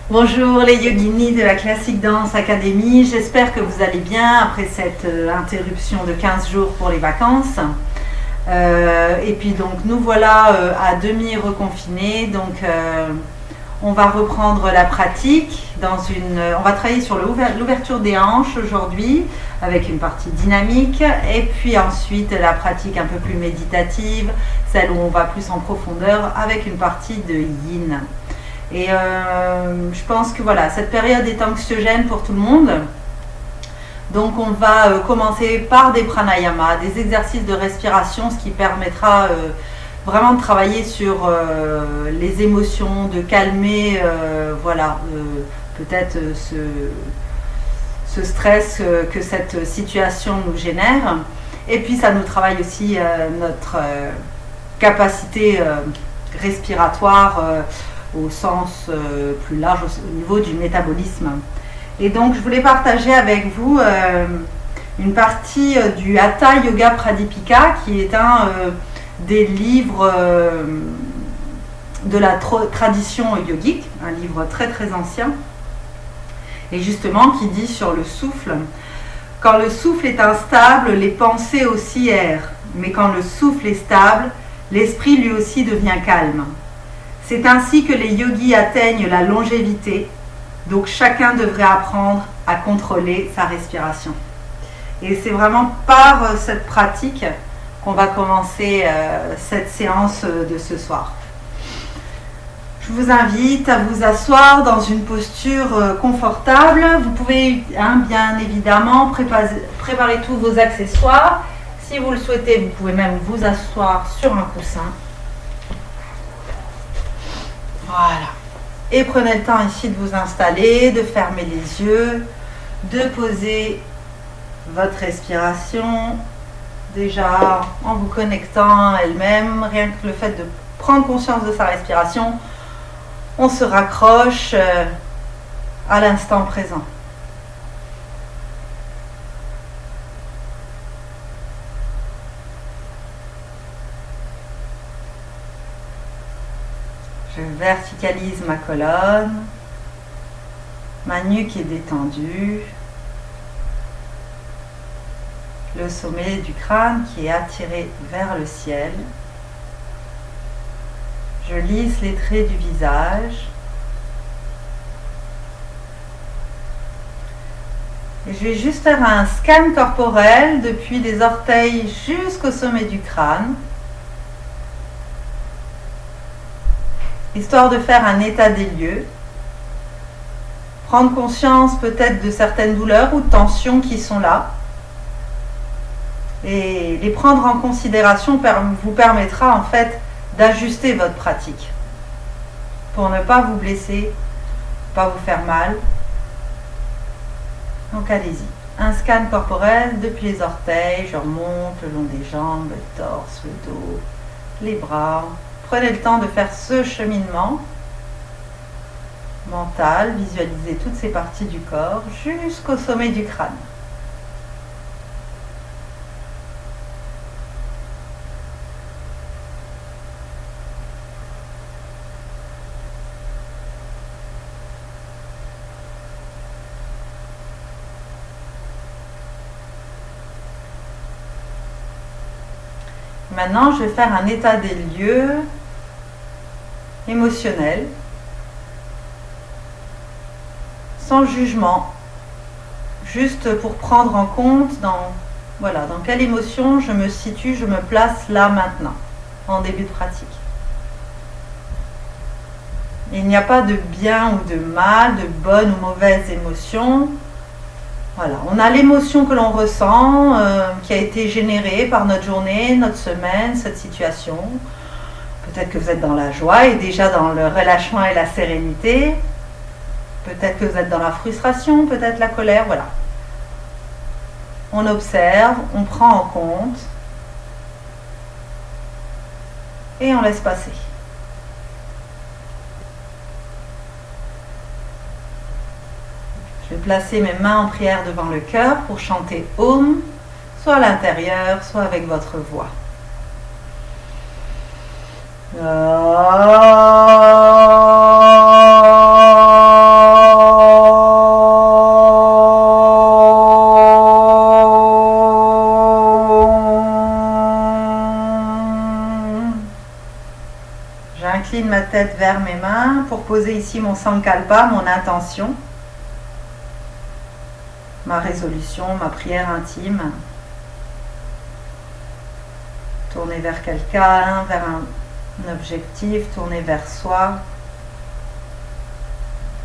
Bonjour les yoginis de la Classic Dance Academy, j'espère que vous allez bien après cette interruption de 15 jours pour les vacances. Et puis donc nous voilà à demi reconfinés, donc on va reprendre la pratique on va travailler sur l'ouverture des hanches aujourd'hui avec une partie dynamique et puis ensuite la pratique un peu plus méditative, celle où on va plus en profondeur avec une partie de yin. Et je pense que voilà, cette période est anxiogène pour tout le monde. Donc on va commencer par des pranayamas, des exercices de respiration, ce qui permettra vraiment de travailler sur les émotions, de calmer peut-être ce stress que cette situation nous génère. Et puis ça nous travaille aussi notre capacité respiratoire au sens plus large, au niveau du métabolisme. Et donc je voulais partager avec vous une partie du Hatha Yoga Pradipika, qui est un des livres de la tradition yogique, un livre très très ancien, et justement qui dit sur le souffle: quand le souffle est instable, les pensées aussi errent, mais quand le souffle est stable, l'esprit lui aussi devient calme. C'est ainsi que les yogis atteignent la longévité, donc chacun devrait apprendre à contrôler sa respiration. Et c'est vraiment par cette pratique qu'on va commencer cette séance de ce soir. Je vous invite à vous asseoir dans une posture confortable. Vous pouvez bien évidemment préparer tous vos accessoires. Si vous le souhaitez, vous pouvez même vous asseoir sur un coussin. Voilà. Et prenez le temps ici de vous installer, de fermer les yeux, de poser votre respiration, déjà en vous connectant à elle-même. Rien que le fait de prendre conscience de sa respiration, on se raccroche à l'instant présent. Je verticalise ma colonne, ma nuque est détendue, le sommet du crâne qui est attiré vers le ciel. Je lisse les traits du visage. Et je vais juste faire un scan corporel depuis les orteils jusqu'au sommet du crâne, histoire de faire un état des lieux, prendre conscience peut-être de certaines douleurs ou de tensions qui sont là, et les prendre en considération vous permettra en fait d'ajuster votre pratique pour ne pas vous blesser, pas vous faire mal. Donc allez-y, un scan corporel depuis les orteils, je remonte le long des jambes, le torse, le dos, les bras. Prenez le temps de faire ce cheminement mental, visualisez toutes ces parties du corps jusqu'au sommet du crâne. Maintenant, je vais faire un état des lieux émotionnel, sans jugement, juste pour prendre en compte dans quelle émotion je me situe, je me place là maintenant, en début de pratique. Il n'y a pas de bien ou de mal, de bonne ou mauvaise émotion. Voilà, on a l'émotion que l'on ressent, qui a été générée par notre journée, notre semaine, cette situation. Peut-être que vous êtes dans la joie et déjà dans le relâchement et la sérénité. Peut-être que vous êtes dans la frustration, peut-être la colère, voilà. On observe, on prend en compte et on laisse passer. Je vais placer mes mains en prière devant le cœur pour chanter Om, soit à l'intérieur, soit avec votre voix. tête vers mes mains pour poser ici mon sankalpa, mon intention, ma résolution, ma prière intime. Tourner vers quelqu'un, vers un objectif, tourner vers soi.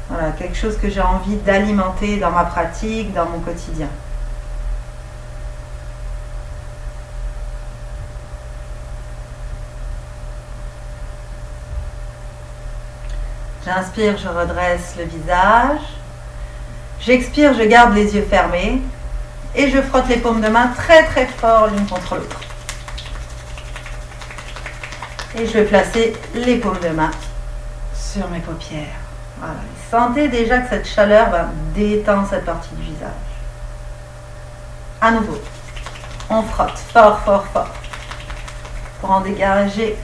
Voilà, quelque chose que j'ai envie d'alimenter dans ma pratique, dans mon quotidien. J'inspire, je redresse le visage. J'expire, je garde les yeux fermés. Et je frotte les paumes de main très très fort l'une contre l'autre. Et je vais placer les paumes de main sur mes paupières. Voilà. Sentez déjà que cette chaleur va détendre cette partie du visage. À nouveau, on frotte fort, fort, fort. Pour en dégager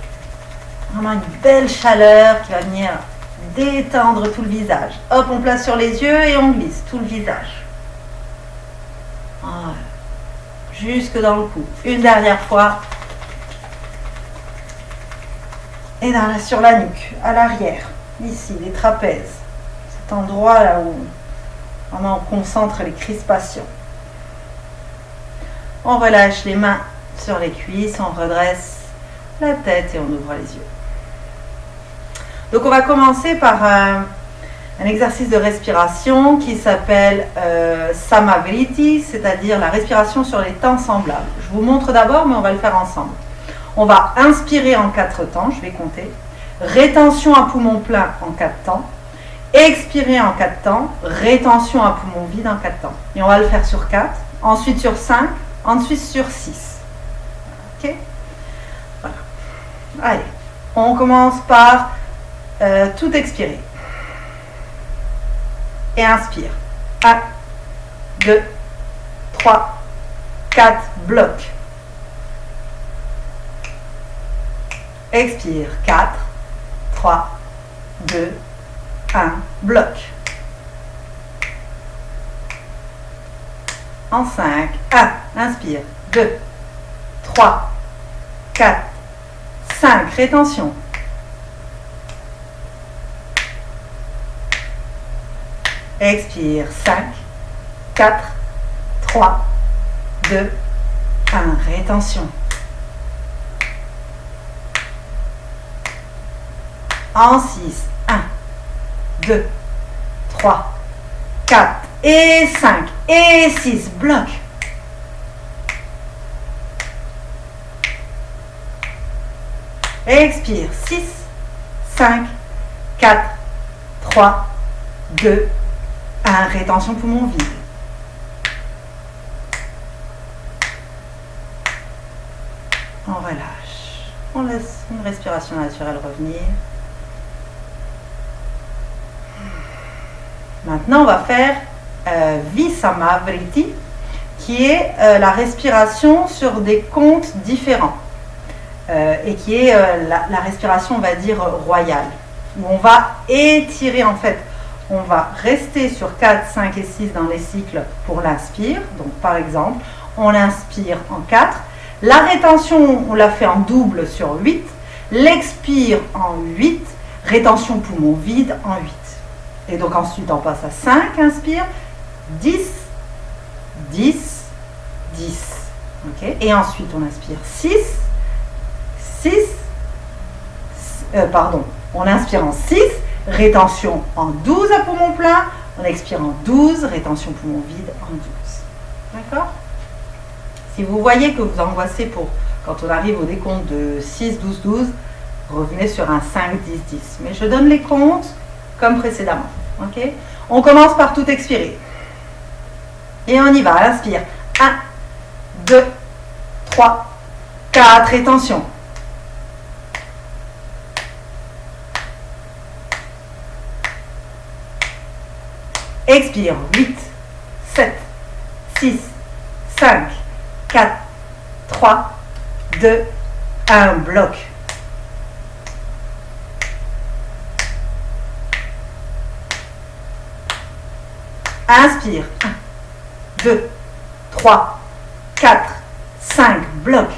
vraiment une belle chaleur qui va venir détendre tout le visage. Hop, on place sur les yeux et on glisse tout le visage. Voilà. Jusque dans le cou. Une dernière fois. Et sur la nuque, à l'arrière, ici, les trapèzes. Cet endroit là où vraiment on concentre les crispations. On relâche les mains sur les cuisses, on redresse la tête et on ouvre les yeux. Donc on va commencer par un exercice de respiration qui s'appelle Samavriti, c'est-à-dire la respiration sur les temps semblables. Je vous montre d'abord, mais on va le faire ensemble. On va inspirer en 4 temps, je vais compter. Rétention à poumon plein en 4 temps. Expirer en 4 temps. Rétention à poumon vide en 4 temps. Et on va le faire sur 4, ensuite sur 5, ensuite sur 6. Ok? Voilà. Allez, on commence par tout expirer. Et inspire. 1, 2, 3, 4, bloc. Expire. 4, 3, 2, 1, bloc. En 5, 1, inspire. 2, 3, 4, 5, rétention. Expire. 5, 4, 3, 2, 1, rétention. En 6, 1, 2, 3, 4 et 5 et 6, bloc. Expire. 6, 5, 4, 3, 2, 1, rétention poumon vide. On relâche. On laisse une respiration naturelle revenir. Maintenant, on va faire Visamavriti, qui est la respiration sur des comptes différents. Et qui est la respiration, on va dire, royale. Où on va étirer, en fait, on va rester sur 4, 5 et 6 dans les cycles pour l'inspire. Donc, par exemple, on l'inspire en 4. La rétention, on la fait en double sur 8. L'expire en 8. Rétention poumon vide en 8. Et donc ensuite on passe à 5, inspire, 10, 10, 10. Okay. Et ensuite on inspire 6, 6, on inspire en 6, rétention en 12 à poumon plein, on expire en 12, rétention poumon vide en 12. D'accord? Si vous voyez que vous angoissez pour quand on arrive au décompte de 6, 12, 12, revenez sur un 5, 10, 10. Mais je donne les comptes comme précédemment. Okay. On commence par tout expirer. Et on y va. Inspire. 1, 2, 3, 4. Rétention. Expire. 8, 7, 6, 5, 4, 3, 2, 1. Bloc. Inspire. 1, 2, 3, 4, 5. Bloc.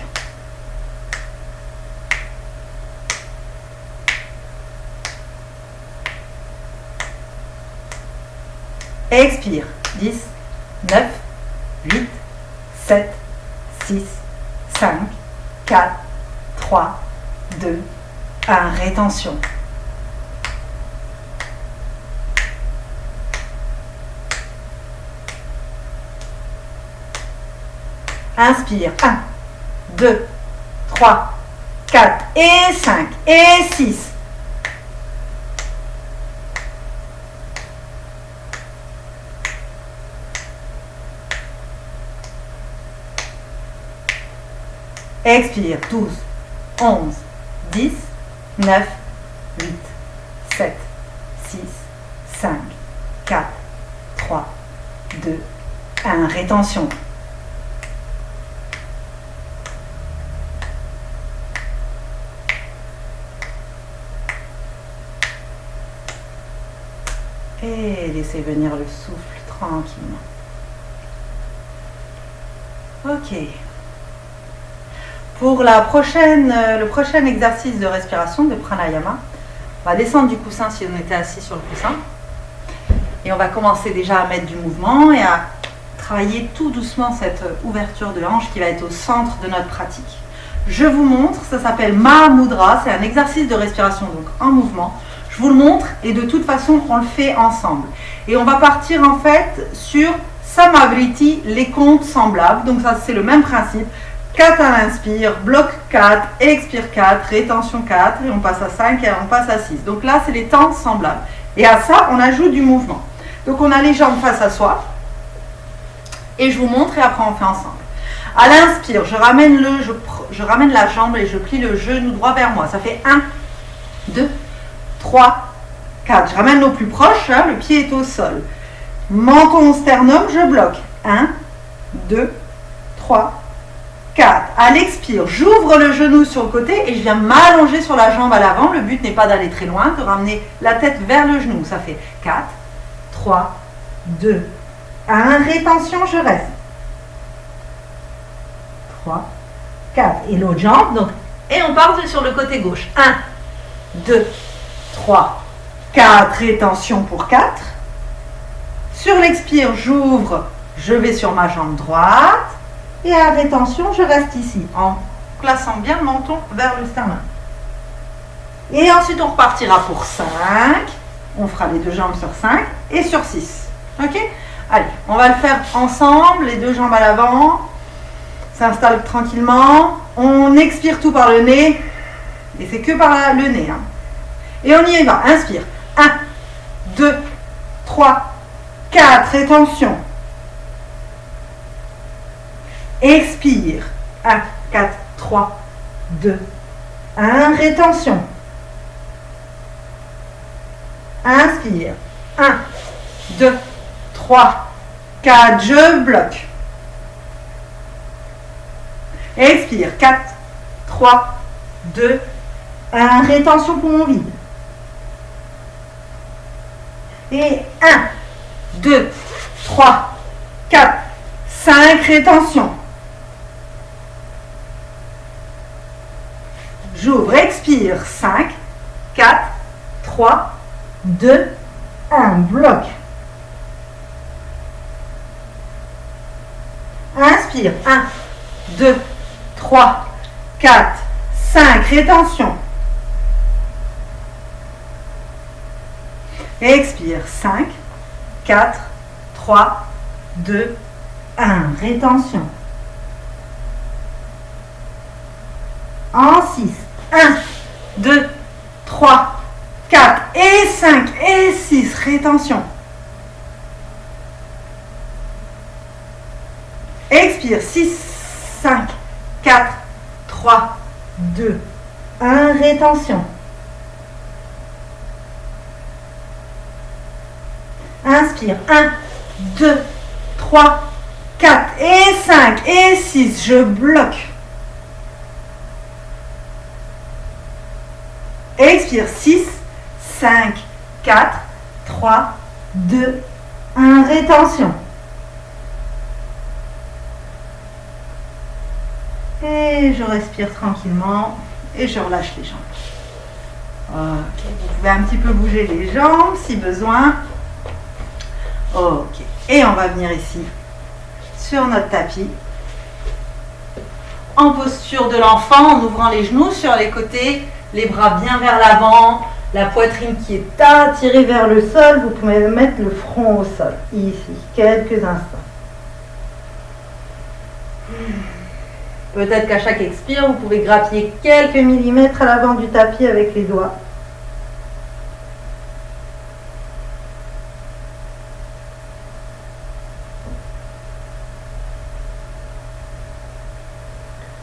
Expire. 10, 9, 8, 7, 6, 5, 4, 3, 2, 1. Rétention. Inspire. 1, 2, 3, 4 et 5 et 6. Expire. 12, 11, 10, 9, 8, 7, 6, 5, 4, 3, 2, 1. Rétention. Et laissez venir le souffle tranquillement. Ok. Pour le prochain exercice de respiration de pranayama, on va descendre du coussin si on était assis sur le coussin. Et on va commencer déjà à mettre du mouvement et à travailler tout doucement cette ouverture de hanche qui va être au centre de notre pratique. Je vous montre, ça s'appelle Mahamudra, c'est un exercice de respiration donc en mouvement. Je vous le montre et de toute façon on le fait ensemble. Et on va partir en fait sur Samavriti, les comptes semblables. Donc ça c'est le même principe. 4 à l'inspire, bloc 4, expire 4, rétention 4 et on passe à 5 et on passe à 6. Donc là c'est les temps semblables. Et à ça on ajoute du mouvement. Donc on a les jambes face à soi. Et je vous montre et après on fait ensemble. À l'inspire, je ramène la jambe et je plie le genou droit vers moi. Ça fait 1, 2, 3, 4. Je ramène au plus proche, hein, le pied est au sol. Menton au sternum, je bloque. 1, 2, 3, 4. À l'expire, j'ouvre le genou sur le côté et je viens m'allonger sur la jambe à l'avant. Le but n'est pas d'aller très loin, de ramener la tête vers le genou. Ça fait 4, 3, 2, 1. Rétention, je reste. 3, 4. Et l'autre jambe, donc, et on part sur le côté gauche. 1, 2, 3, 4. Rétention pour 4. Sur l'expire, j'ouvre, je vais sur ma jambe droite. Et à rétention, je reste ici, en plaçant bien le menton vers le sternum. Et ensuite, on repartira pour 5. On fera les deux jambes sur 5 et sur 6. Ok? Allez, on va le faire ensemble, les deux jambes à l'avant. S'installe tranquillement. On expire tout par le nez. Et c'est que par le nez. Hein. Et on y va. Inspire. 1, 2, 3, 4. Rétention. Expire. 1, 4, 3, 2, 1. Rétention. Inspire. 1, 2, 3, 4. Je bloque. Expire. 4, 3, 2, 1. Rétention poumon vide. Et 1, 2, 3, 4, 5. Rétention. J'ouvre. Expire. 5, 4, 3, 2, 1. Bloc. Inspire. 1, 2, 3, 4, 5. Rétention. Expire. 5, 4, 3, 2, 1. Rétention. En 6. 1, 2, 3, 4 et 5 et 6. Rétention. Expire. 6, 5, 4, 3, 2, 1. Rétention. Inspire. 1, 2, 3, 4 et 5 et 6. Je bloque. Expire. 6, 5, 4, 3, 2, 1. Rétention. Et je respire tranquillement et je relâche les jambes. Ok, vous pouvez un petit peu bouger les jambes si besoin. Ok. Et on va venir ici, sur notre tapis, en posture de l'enfant, en ouvrant les genoux sur les côtés, les bras bien vers l'avant, la poitrine qui est attirée vers le sol. Vous pouvez mettre le front au sol, ici, quelques instants. Peut-être qu'à chaque expire, vous pouvez grappiller quelques millimètres à l'avant du tapis avec les doigts.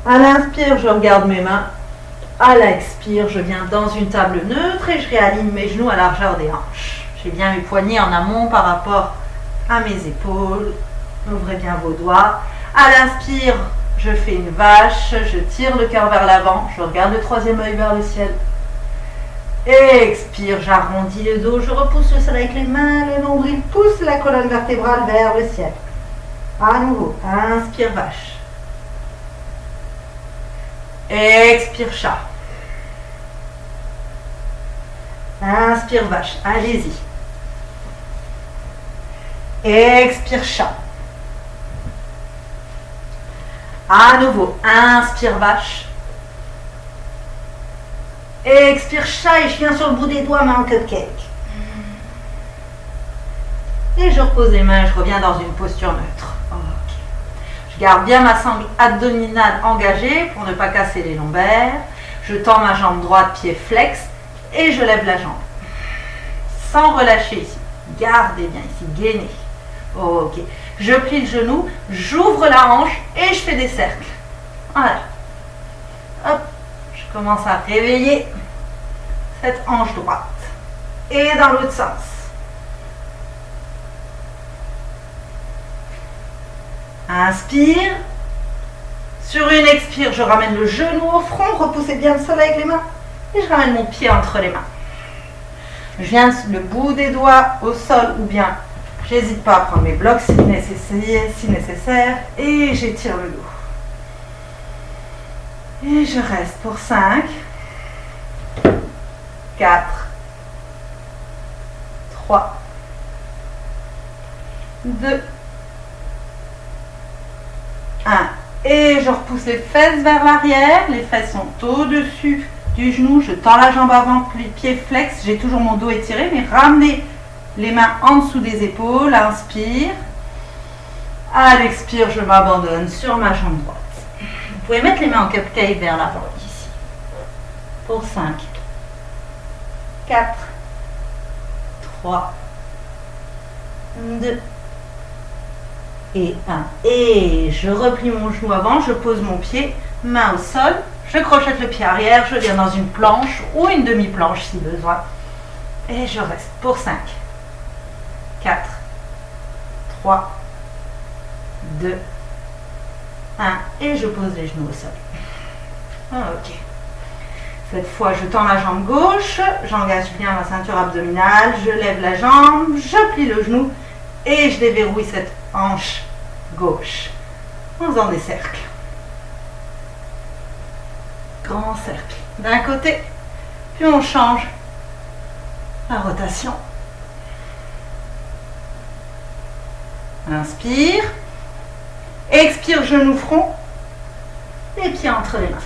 À l'inspire, je regarde mes mains. À l'expire, je viens dans une table neutre et je réaligne mes genoux à largeur des hanches. J'ai bien mes poignets en amont par rapport à mes épaules. Ouvrez bien vos doigts. À l'inspire, je fais une vache, je tire le cœur vers l'avant, je regarde le troisième œil vers le ciel. Expire, j'arrondis le dos, je repousse le sol avec les mains, le nombril pousse la colonne vertébrale vers le ciel. À nouveau, inspire vache. Expire chat. Inspire vache, allez-y. Expire chat. À nouveau, inspire vache. Expire chat et je viens sur le bout des doigts, main en cupcake. Et je repose les mains, je reviens dans une posture neutre. Okay. Je garde bien ma sangle abdominale engagée pour ne pas casser les lombaires. Je tends ma jambe droite, pied flex et je lève la jambe. Sans relâcher ici. Gardez bien ici, gainez. Ok. Je plie le genou, j'ouvre la hanche et je fais des cercles. Voilà. Hop. Je commence à réveiller cette hanche droite. Et dans l'autre sens. Inspire. Sur une expire, je ramène le genou au front, repoussez bien le sol avec les mains. Et je ramène mon pied entre les mains. Je viens le bout des doigts au sol ou bien j'hésite pas à prendre mes blocs si nécessaire et j'étire le dos. Et je reste pour 5, 4, 3, 2, 1. Et je repousse les fesses vers l'arrière, les fesses sont au-dessus du genou, je tends la jambe avant, pied flex, j'ai toujours mon dos étiré, mais ramenez les mains en dessous des épaules, inspire. À l'expire, je m'abandonne sur ma jambe droite. Vous pouvez mettre les mains en cupcake vers l'avant, ici. Pour 5, 4, 3, 2 et 1. Et je replie mon genou avant, je pose mon pied, main au sol, je crochette le pied arrière, je viens dans une planche ou une demi-planche si besoin. Et je reste pour 5, 4, 3, 2, 1. Et je pose les genoux au sol. Ok. Cette fois, je tends la jambe gauche, j'engage bien ma ceinture abdominale, je lève la jambe, je plie le genou et je déverrouille cette hanche gauche en faisant des cercles. Grand cercle d'un côté, puis on change la rotation. Inspire, expire, genou front, les pieds entre les mains.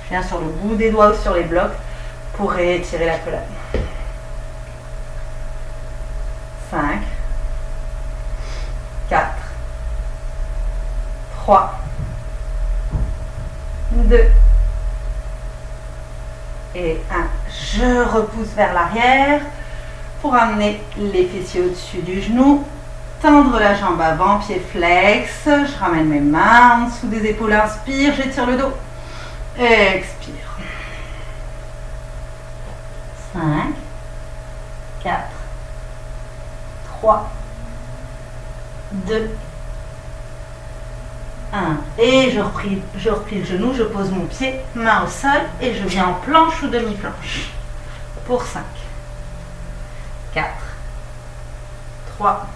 Je viens sur le bout des doigts ou sur les blocs pour étirer la colonne. 5, 4, 3, 2 et 1. Je repousse vers l'arrière pour amener les fessiers au-dessus du genou. Tendre la jambe avant, pied flex. Je ramène mes mains en dessous des épaules. Inspire, j'étire le dos. Expire. 5, 4, 3, 2, 1. Et je replie le genou, je pose mon pied, main au sol et je viens en planche ou demi-planche. Pour 5, 4, 3,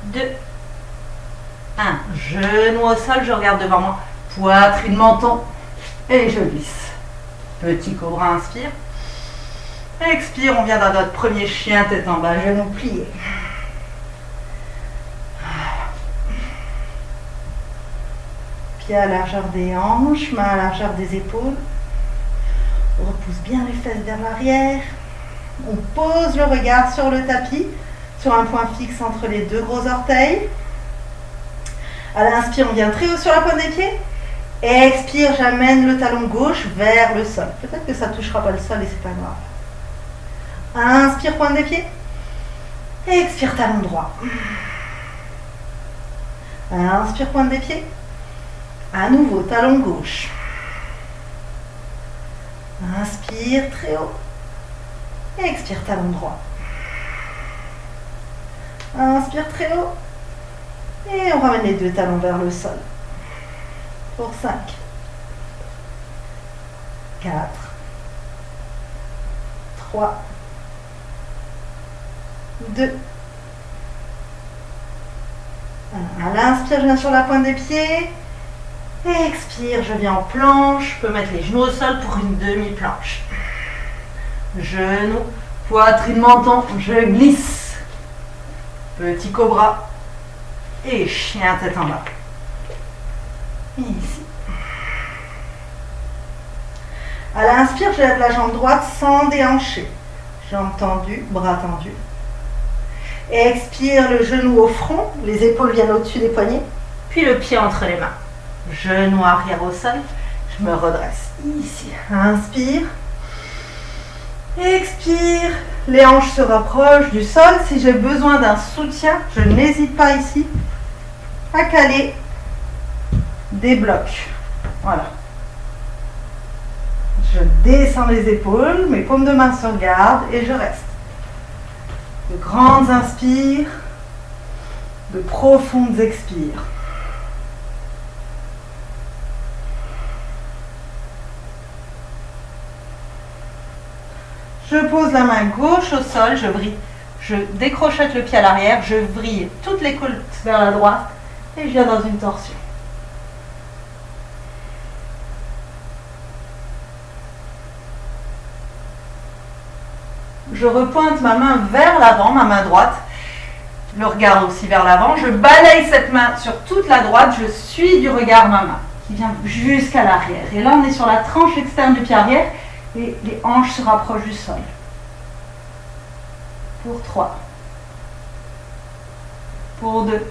2, 1. Genou au sol, je regarde devant moi. Poitrine, menton. Et je glisse. Petit cobra, inspire. Expire, on vient dans notre premier chien, tête en bas, genoux pliés. Pieds à la largeur des hanches, mains à la largeur des épaules. On repousse bien les fesses vers l'arrière. On pose le regard sur le tapis, sur un point fixe entre les deux gros orteils. À l'inspire, on vient très haut sur la pointe des pieds. Expire, j'amène le talon gauche vers le sol. Peut-être que ça ne touchera pas le sol et c'est pas grave. Inspire, pointe des pieds. Expire, talon droit. Inspire, pointe des pieds. À nouveau, talon gauche. Inspire, très haut. Expire, talon droit. Inspire, très haut. Et on ramène les deux talons vers le sol. Pour 5, 4, 3, 2. À l'inspire, je viens sur la pointe des pieds. Expire, je viens en planche. Je peux mettre les genoux au sol pour une demi-planche. Genoux, poitrine, menton, je glisse. Petit cobra. Et chien tête en bas. Et ici. À l'inspire, je lève la jambe droite sans déhancher. Jambe tendue, bras tendus. Expire, le genou au front, les épaules viennent au-dessus des poignets. Puis le pied entre les mains. Genou arrière au sol. Je me redresse ici. Inspire. Expire. Les hanches se rapprochent du sol. Si j'ai besoin d'un soutien, je n'hésite pas ici à caler des blocs. Voilà. Je descends les épaules, mes paumes de main se regardent et je reste. De grandes inspires, de profondes expires. Je pose la main gauche au sol, je décrochette le pied à l'arrière, je vrille toutes les côtes vers la droite et je viens dans une torsion. Je repointe ma main vers l'avant, ma main droite, le regard aussi vers l'avant. Je balaye cette main sur toute la droite, je suis du regard ma main qui vient jusqu'à l'arrière. Et là, on est sur la tranche externe du pied arrière et les hanches se rapprochent du sol. Pour 3. Pour 2.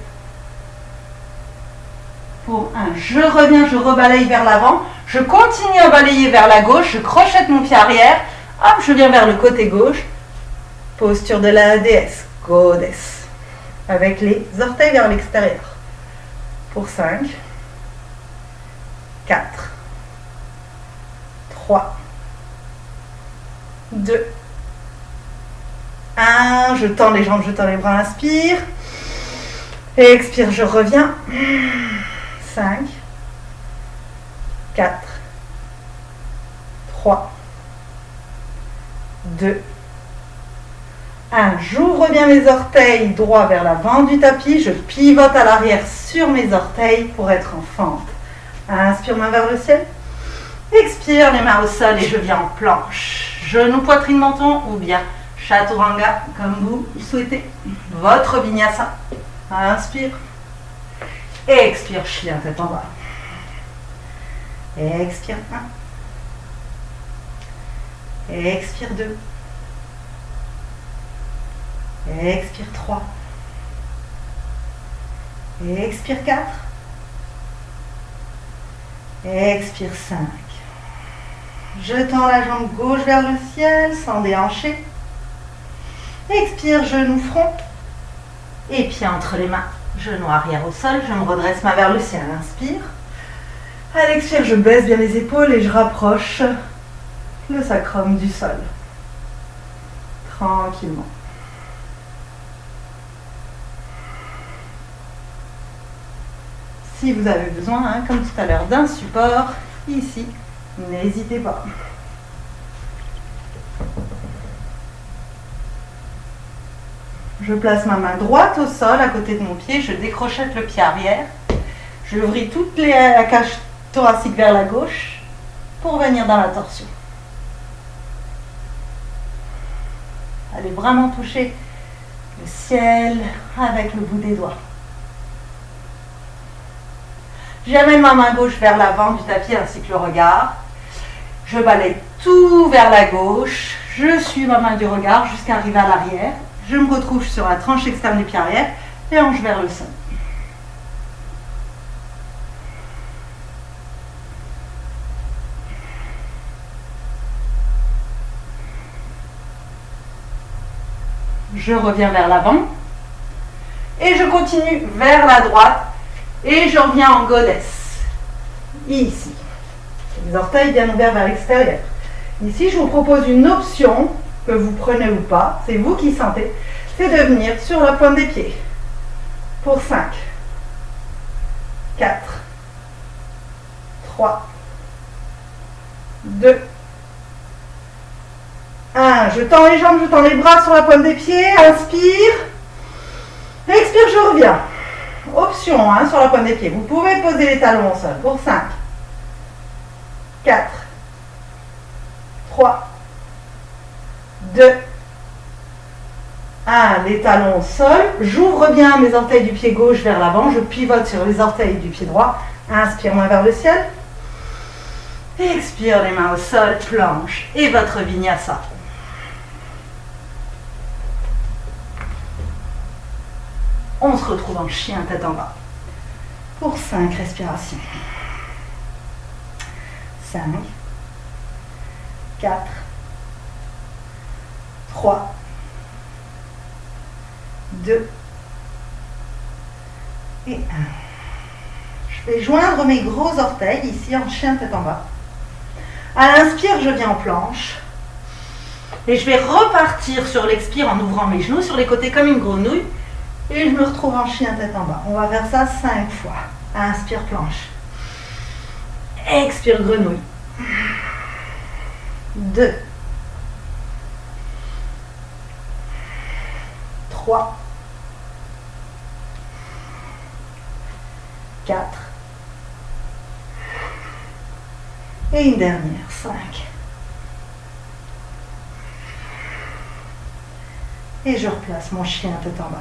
Pour 1. Je reviens, je rebalaye vers l'avant. Je continue à balayer vers la gauche, je crochette mon pied arrière. Hop, je viens vers le côté gauche. Posture de la déesse, goddess. Avec les orteils vers l'extérieur. Pour 5, 4, 3, 2, 1. Je tends les jambes, je tends les bras, inspire. Expire, je reviens. 5, 4, 3, 2, 1. J'ouvre bien mes orteils droit vers l'avant du tapis. Je pivote à l'arrière sur mes orteils pour être en fente. Inspire, main vers le ciel. Expire, les mains au sol et je viens en planche. Genou, poitrine, menton ou bien chaturanga comme vous souhaitez. Votre vinyasa. Inspire. Expire, chien tête en bas. Expire 1. Expire 2. Expire 3. Expire 4. Expire 5. Je tends la jambe gauche vers le ciel sans déhancher. Expire, genou front. Et pied entre les mains. Genou arrière au sol. Je me redresse main vers le ciel. Inspire. À l'expire, je baisse bien les épaules et je rapproche le sacrum du sol. Tranquillement. Si vous avez besoin, comme tout à l'heure, d'un support, ici, n'hésitez pas. Je place ma main droite au sol à côté de mon pied, je décrochette le pied arrière, je vrille toute la cage thoracique vers la gauche pour venir dans la torsion. Allez vraiment toucher le ciel avec le bout des doigts. J'amène ma main gauche vers l'avant du tapis ainsi que le regard. Je balaye tout vers la gauche. Je suis ma main du regard jusqu'à arriver à l'arrière. Je me retrouve sur la tranche externe du pied arrière et hanche vers le sol. Je reviens vers l'avant et je continue vers la droite et je reviens en goddess. Ici. Les orteils bien ouverts vers l'extérieur. Ici, je vous propose une option que vous prenez ou pas, c'est vous qui sentez, c'est de venir sur la pointe des pieds. Pour 5, 4, 3, 2, 1. Je tends les jambes, je tends les bras sur la pointe des pieds. Inspire. Expire, je reviens. Option sur la pointe des pieds. Vous pouvez poser les talons au sol. Pour 5, 4, 3, 2, 1. Les talons au sol. J'ouvre bien mes orteils du pied gauche vers l'avant. Je pivote sur les orteils du pied droit. Inspire, main vers le ciel. Expire, les mains au sol, planche et votre vinyasa. On se retrouve en chien tête en bas. Pour 5 respirations. 5, 4, 3, 2 et 1. Je vais joindre mes gros orteils ici en chien tête en bas. À l'inspire, je viens en planche. Et je vais repartir sur l'expire en ouvrant mes genoux sur les côtés comme une grenouille. Et je me retrouve en chien tête en bas. On va faire ça 5 fois. Inspire, planche. Expire, grenouille. 2, 3, 4, et une dernière, 5. Et je replace mon chien tête en bas.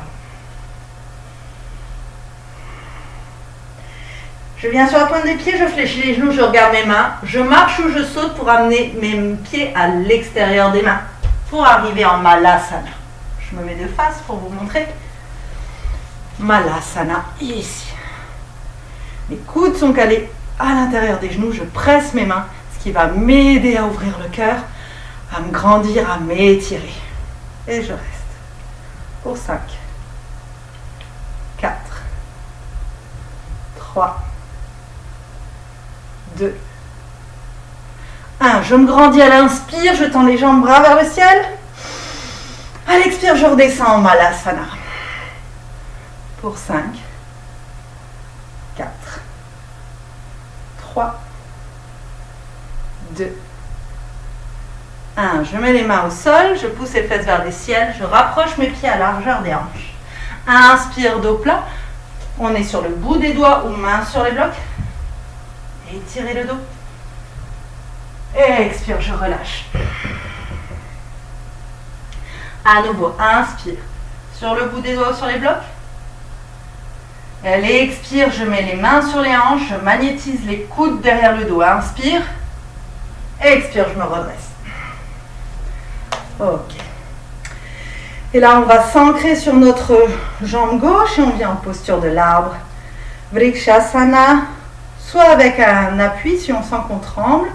Je viens sur la pointe des pieds, je fléchis les genoux, je regarde mes mains. Je marche ou je saute pour amener mes pieds à l'extérieur des mains. Pour arriver en Malasana. Je me mets de face pour vous montrer. Malasana, ici. Mes coudes sont calés à l'intérieur des genoux. Je presse mes mains, ce qui va m'aider à ouvrir le cœur, à me grandir, à m'étirer. Et je reste. Pour 5, 4, 3, 2, 1. Je me grandis à l'inspire, je tends les jambes, bras vers le ciel. À l'expire, je redescends en Malasana. Pour 5, 4, 3, 2, 1. Je mets les mains au sol, je pousse les fesses vers le ciel, je rapproche mes pieds à largeur des hanches. Inspire, dos plat. On est sur le bout des doigts ou main sur les blocs. Étirez le dos. Et expire, je relâche. À nouveau, inspire. Sur le bout des doigts ou sur les blocs. Elle expire, je mets les mains sur les hanches, je magnétise les coudes derrière le dos. Inspire. Expire, je me redresse. Ok. Et là, on va s'ancrer sur notre jambe gauche et on vient en posture de l'arbre. Vrikshasana, soit avec un appui si on sent qu'on tremble,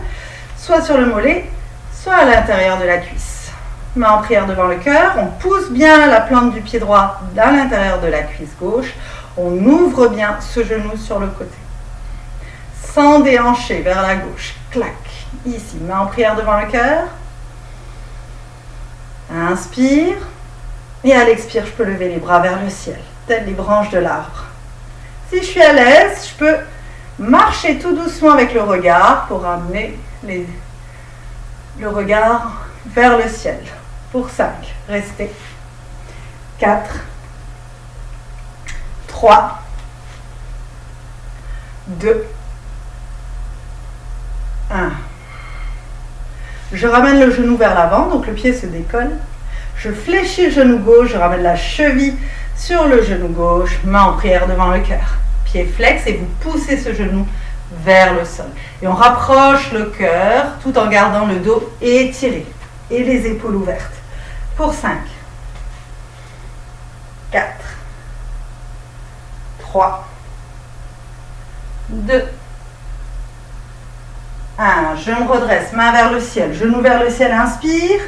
soit sur le mollet, soit à l'intérieur de la cuisse. Main en prière devant le cœur, on pousse bien la plante du pied droit à l'intérieur de la cuisse gauche, on ouvre bien ce genou sur le côté. Sans déhancher vers la gauche, clac, ici, main en prière devant le cœur. Inspire, et à l'expire, je peux lever les bras vers le ciel, telles les branches de l'arbre. Si je suis à l'aise, je peux marcher tout doucement avec le regard pour amener le regard vers le ciel. Pour 5, restez. 4, 3, 2, 1. Je ramène le genou vers l'avant, donc le pied se décolle. Je fléchis le genou gauche, je ramène la cheville sur le genou gauche, main en prière devant le cœur. Pied flex et vous poussez ce genou vers le sol. Et on rapproche le cœur tout en gardant le dos étiré et les épaules ouvertes. Pour 5, 4, 3, 2, 1. Je me redresse, main vers le ciel, genou vers le ciel, inspire.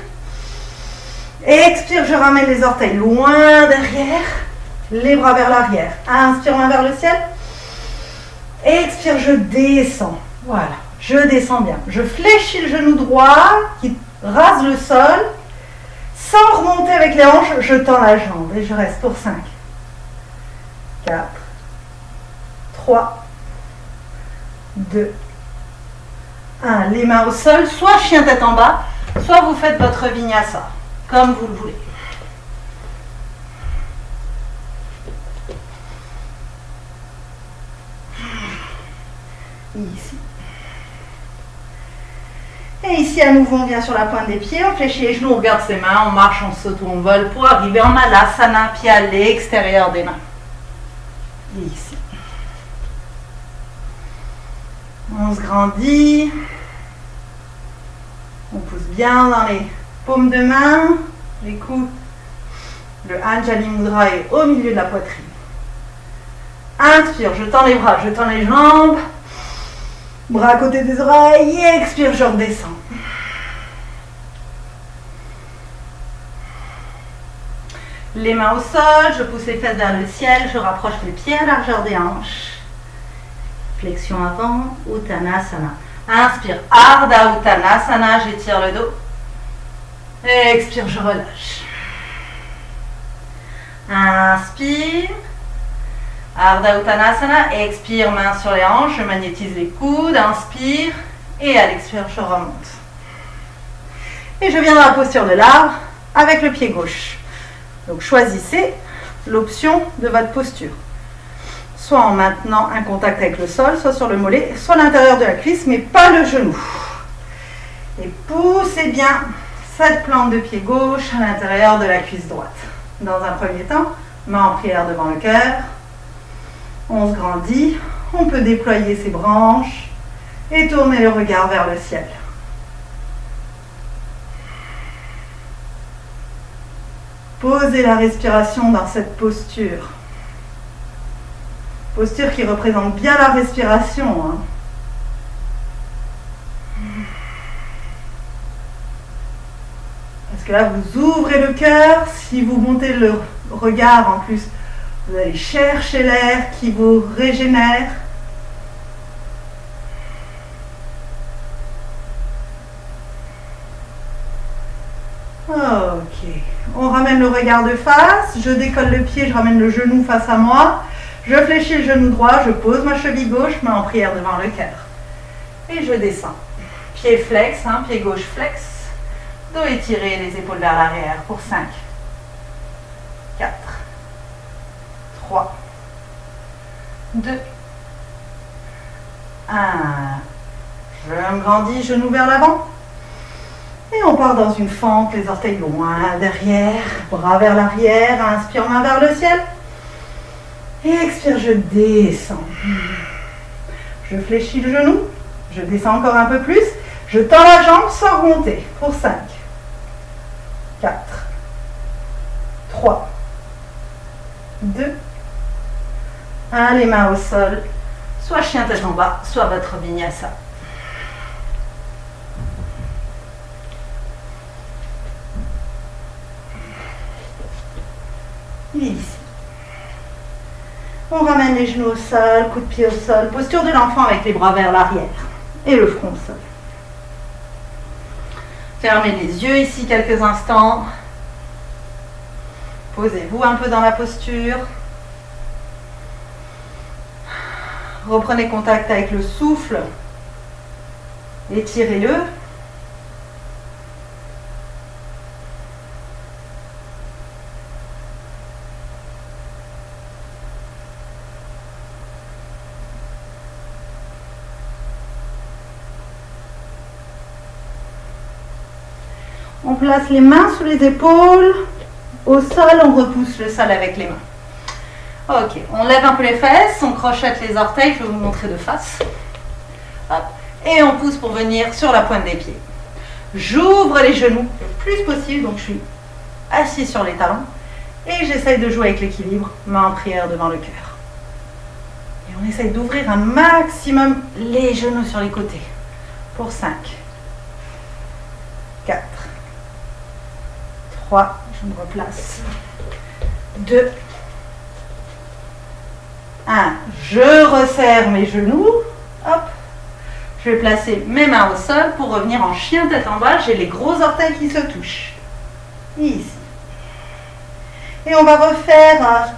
Expire, je ramène les orteils loin derrière, les bras vers l'arrière. Inspire, main vers le ciel. Expire, je descends. Voilà, je descends bien. Je fléchis le genou droit qui rase le sol. Sans remonter avec les hanches, je tends la jambe et je reste pour 5, 4, 3, 2, 1. Les mains au sol, soit chien tête en bas, soit vous faites votre vinyasa, comme vous le voulez. Ici. Et ici, à nouveau, on vient sur la pointe des pieds, on fléchit les genoux, on regarde ses mains, on marche, on saute ou on vole pour arriver en Malasana, pied à l'extérieur des mains. Et ici. On se grandit. On pousse bien dans les paumes de main, les coudes. Le Anjali Mudra est au milieu de la poitrine. Inspire, je tends les bras, je tends les jambes. Bras à côté des oreilles, expire, je redescends. Les mains au sol, je pousse les fesses vers le ciel, je rapproche les pieds à largeur des hanches. Flexion avant, Uttanasana. Inspire, Ardha Uttanasana, j'étire le dos. Expire, je relâche. Inspire. Ardha Uttanasana, expire, main sur les hanches, je magnétise les coudes, inspire, et à l'expire, je remonte. Et je viens dans la posture de l'arbre avec le pied gauche. Donc choisissez l'option de votre posture. Soit en maintenant un contact avec le sol, soit sur le mollet, soit à l'intérieur de la cuisse, mais pas le genou. Et poussez bien cette plante de pied gauche à l'intérieur de la cuisse droite. Dans un premier temps, main en prière devant le cœur. On se grandit, on peut déployer ses branches et tourner le regard vers le ciel. Posez la respiration dans cette posture. Posture qui représente bien la respiration. Parce que là, vous ouvrez le cœur. Si vous montez le regard en plus, vous allez chercher l'air qui vous régénère. Ok. On ramène le regard de face. Je décolle le pied, je ramène le genou face à moi. Je fléchis le genou droit, je pose ma cheville gauche, main en prière devant le cœur. Et je descends. Pied flex, pied gauche flex. Dos étiré, les épaules vers l'arrière pour 5, 4, 3, 2, 1. Je me grandis, genoux vers l'avant. Et on part dans une fente, les orteils loin derrière, bras vers l'arrière, inspire, main vers le ciel. Et expire, je descends. Je fléchis le genou, je descends encore un peu plus. Je tends la jambe sans remonter pour 5, 4, 3, 2, 1. Les mains au sol, soit chien tête en bas, soit votre vinyasa. Il est ici. On ramène les genoux au sol, coup de pied au sol, posture de l'enfant avec les bras vers l'arrière et le front au sol. Fermez les yeux ici quelques instants. Posez-vous un peu dans la posture. Reprenez contact avec le souffle. Étirez-le. On place les mains sous les épaules. Au sol, on repousse le sol avec les mains. Ok, on lève un peu les fesses, on crochette les orteils, je vais vous montrer de face. Hop. Et on pousse pour venir sur la pointe des pieds. J'ouvre les genoux le plus possible, donc je suis assis sur les talons. Et j'essaye de jouer avec l'équilibre, main en prière devant le cœur. Et on essaye d'ouvrir un maximum les genoux sur les côtés. Pour 5, 4, 3, je me replace, 2, 1, je resserre mes genoux, hop, je vais placer mes mains au sol pour revenir en chien tête en bas, j'ai les gros orteils qui se touchent, ici. Et on va refaire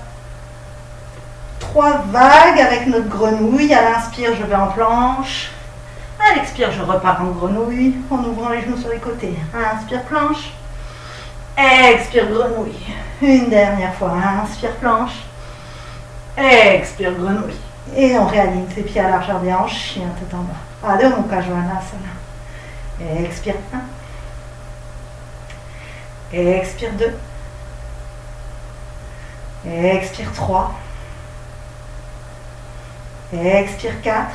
3 vagues avec notre grenouille, à l'inspire je vais en planche, à l'expire je repars en grenouille, en ouvrant les genoux sur les côtés, inspire planche, expire grenouille, une dernière fois, inspire planche, expire grenouille, et on réaligne ses pieds à la largeur des hanches, chien tête en bas, Adho Mukha Svanasana, expire 1, expire 2, expire 3, expire 4,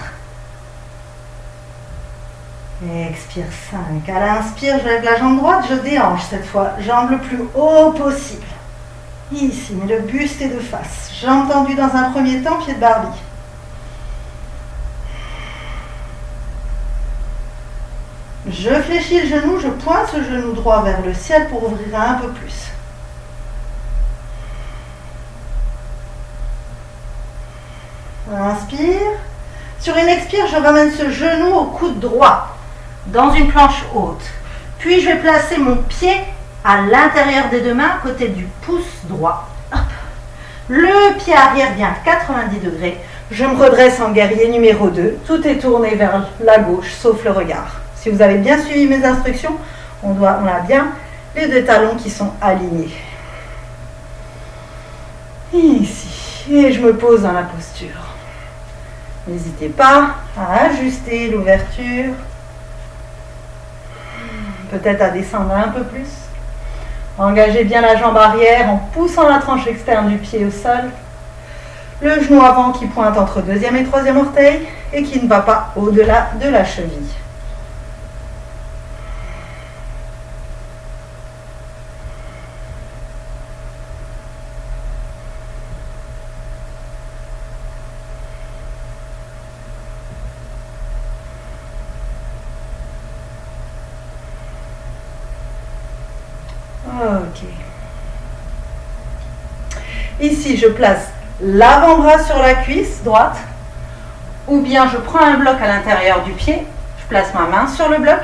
expire 5. À l'inspire, je lève la jambe droite, je déhanche cette fois. Jambe le plus haut possible. Ici, mais le buste est de face. Jambe tendue dans un premier temps, pied de Barbie. Je fléchis le genou, je pointe ce genou droit vers le ciel pour ouvrir un peu plus. Inspire. Sur une expire, je ramène ce genou au coude droit, dans une planche haute. Puis je vais placer mon pied à l'intérieur des deux mains, côté du pouce droit. Hop. Le pied arrière vient à 90 degrés. Je me redresse en guerrier numéro 2. Tout est tourné vers la gauche, sauf le regard. Si vous avez bien suivi mes instructions, on a bien les deux talons qui sont alignés. Ici. Et je me pose dans la posture. N'hésitez pas à ajuster l'ouverture, peut-être à descendre un peu plus. Engagez bien la jambe arrière en poussant la tranche externe du pied au sol. Le genou avant qui pointe entre deuxième et troisième orteil et qui ne va pas au-delà de la cheville. Ok. Ici, je place l'avant-bras sur la cuisse droite, ou bien je prends un bloc à l'intérieur du pied, je place ma main sur le bloc,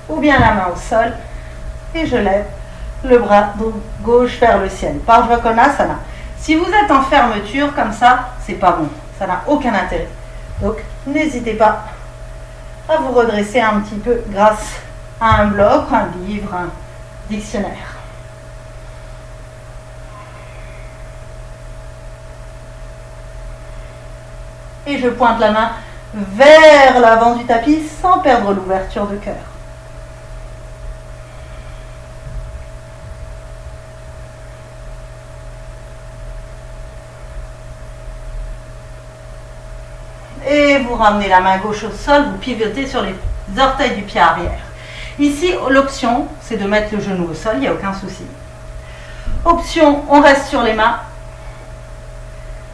ou bien la main au sol, et je lève le bras gauche vers le ciel. Parshvakonasana. Si vous êtes en fermeture comme ça, c'est pas bon, ça n'a aucun intérêt. Donc, n'hésitez pas à vous redresser un petit peu grâce à un bloc, un livre, un dictionnaire. Et je pointe la main vers l'avant du tapis sans perdre l'ouverture de cœur. Et vous ramenez la main gauche au sol, vous pivotez sur les orteils du pied arrière. Ici, l'option, c'est de mettre le genou au sol, il n'y a aucun souci. Option, on reste sur les mains.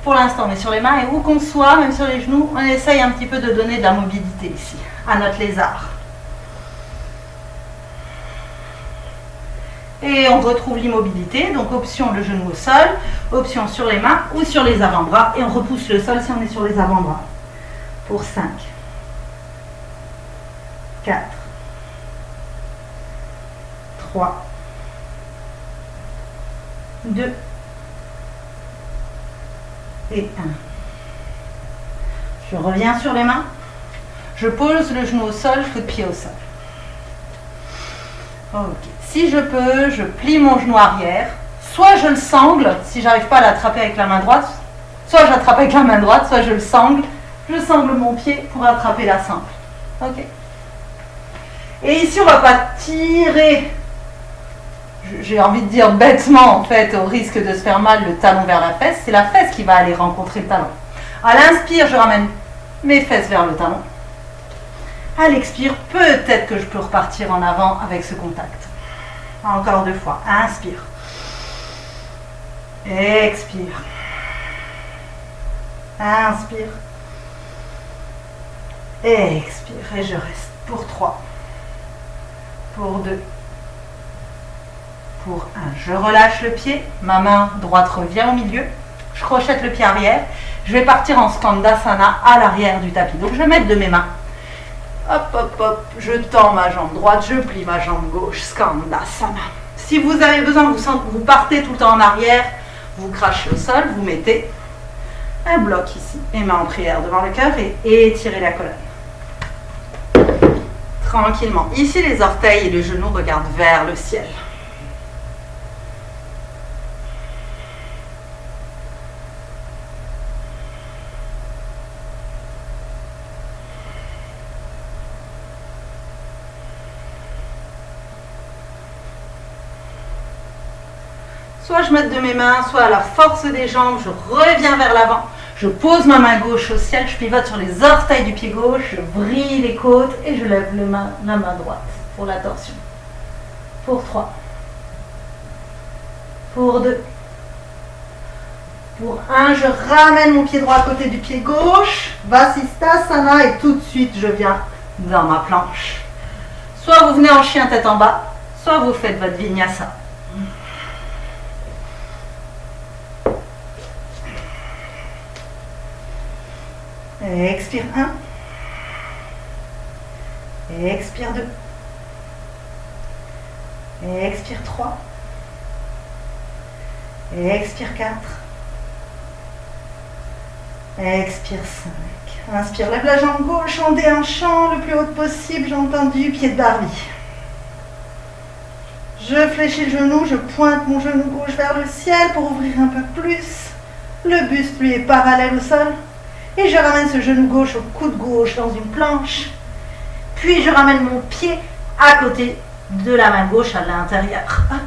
Pour l'instant, on est sur les mains et où qu'on soit, même sur les genoux, on essaye un petit peu de donner de la mobilité ici, à notre lézard. Et on retrouve l'immobilité, donc option le genou au sol, option sur les mains ou sur les avant-bras et on repousse le sol si on est sur les avant-bras. Pour 5, 4, 3, 2 et 1. Je reviens sur les mains. Je pose le genou au sol, coup de pied au sol. Ok. Si je peux, je plie mon genou arrière. Soit je le sangle, si j'arrive pas à l'attraper avec la main droite. Soit j'attrape avec la main droite, soit je le sangle. Je sangle mon pied pour attraper la sangle. Ok. Et ici, on ne va pas tirer, j'ai envie de dire bêtement en fait, au risque de se faire mal, le talon vers la fesse. C'est la fesse qui va aller rencontrer le talon. À l'inspire, je ramène mes fesses vers le talon. À l'expire, peut-être que je peux repartir en avant avec ce contact. Encore 2 fois. Inspire. Expire. Inspire. Expire. Et je reste pour 3. Pour 2. Pour 1. Je relâche le pied. Ma main droite revient au milieu. Je crochette le pied arrière. Je vais partir en Skandasana à l'arrière du tapis. Donc je vais mettre de mes mains. Hop, hop, hop. Je tends ma jambe droite. Je plie ma jambe gauche. Skandasana. Si vous avez besoin, vous partez tout le temps en arrière. Vous crachez au sol. Vous mettez un bloc ici. Et mains en prière devant le cœur et étirez la colonne. Tranquillement. Ici, les orteils et les genoux regardent vers le ciel. Soit je mets de mes mains, soit à la force des jambes, je reviens vers l'avant. Je pose ma main gauche au ciel, je pivote sur les orteils du pied gauche, je vrille les côtes et je lève la main droite pour la torsion. Pour 3. Pour 2. Pour 1, je ramène mon pied droit à côté du pied gauche. Vasisthasana et tout de suite je viens dans ma planche. Soit vous venez en chien tête en bas, soit vous faites votre vinyasa. Expire 1. Expire 2. Expire 3. Expire 4. Expire 5. Inspire, lève la jambe gauche en déhanchant le plus haut possible, j'ai entendu, pied de Barbie. Je fléchis le genou, je pointe mon genou gauche vers le ciel pour ouvrir un peu plus. Le buste lui est parallèle au sol. Et je ramène ce genou gauche au coude gauche dans une planche. Puis je ramène mon pied à côté de la main gauche à l'intérieur. Hop.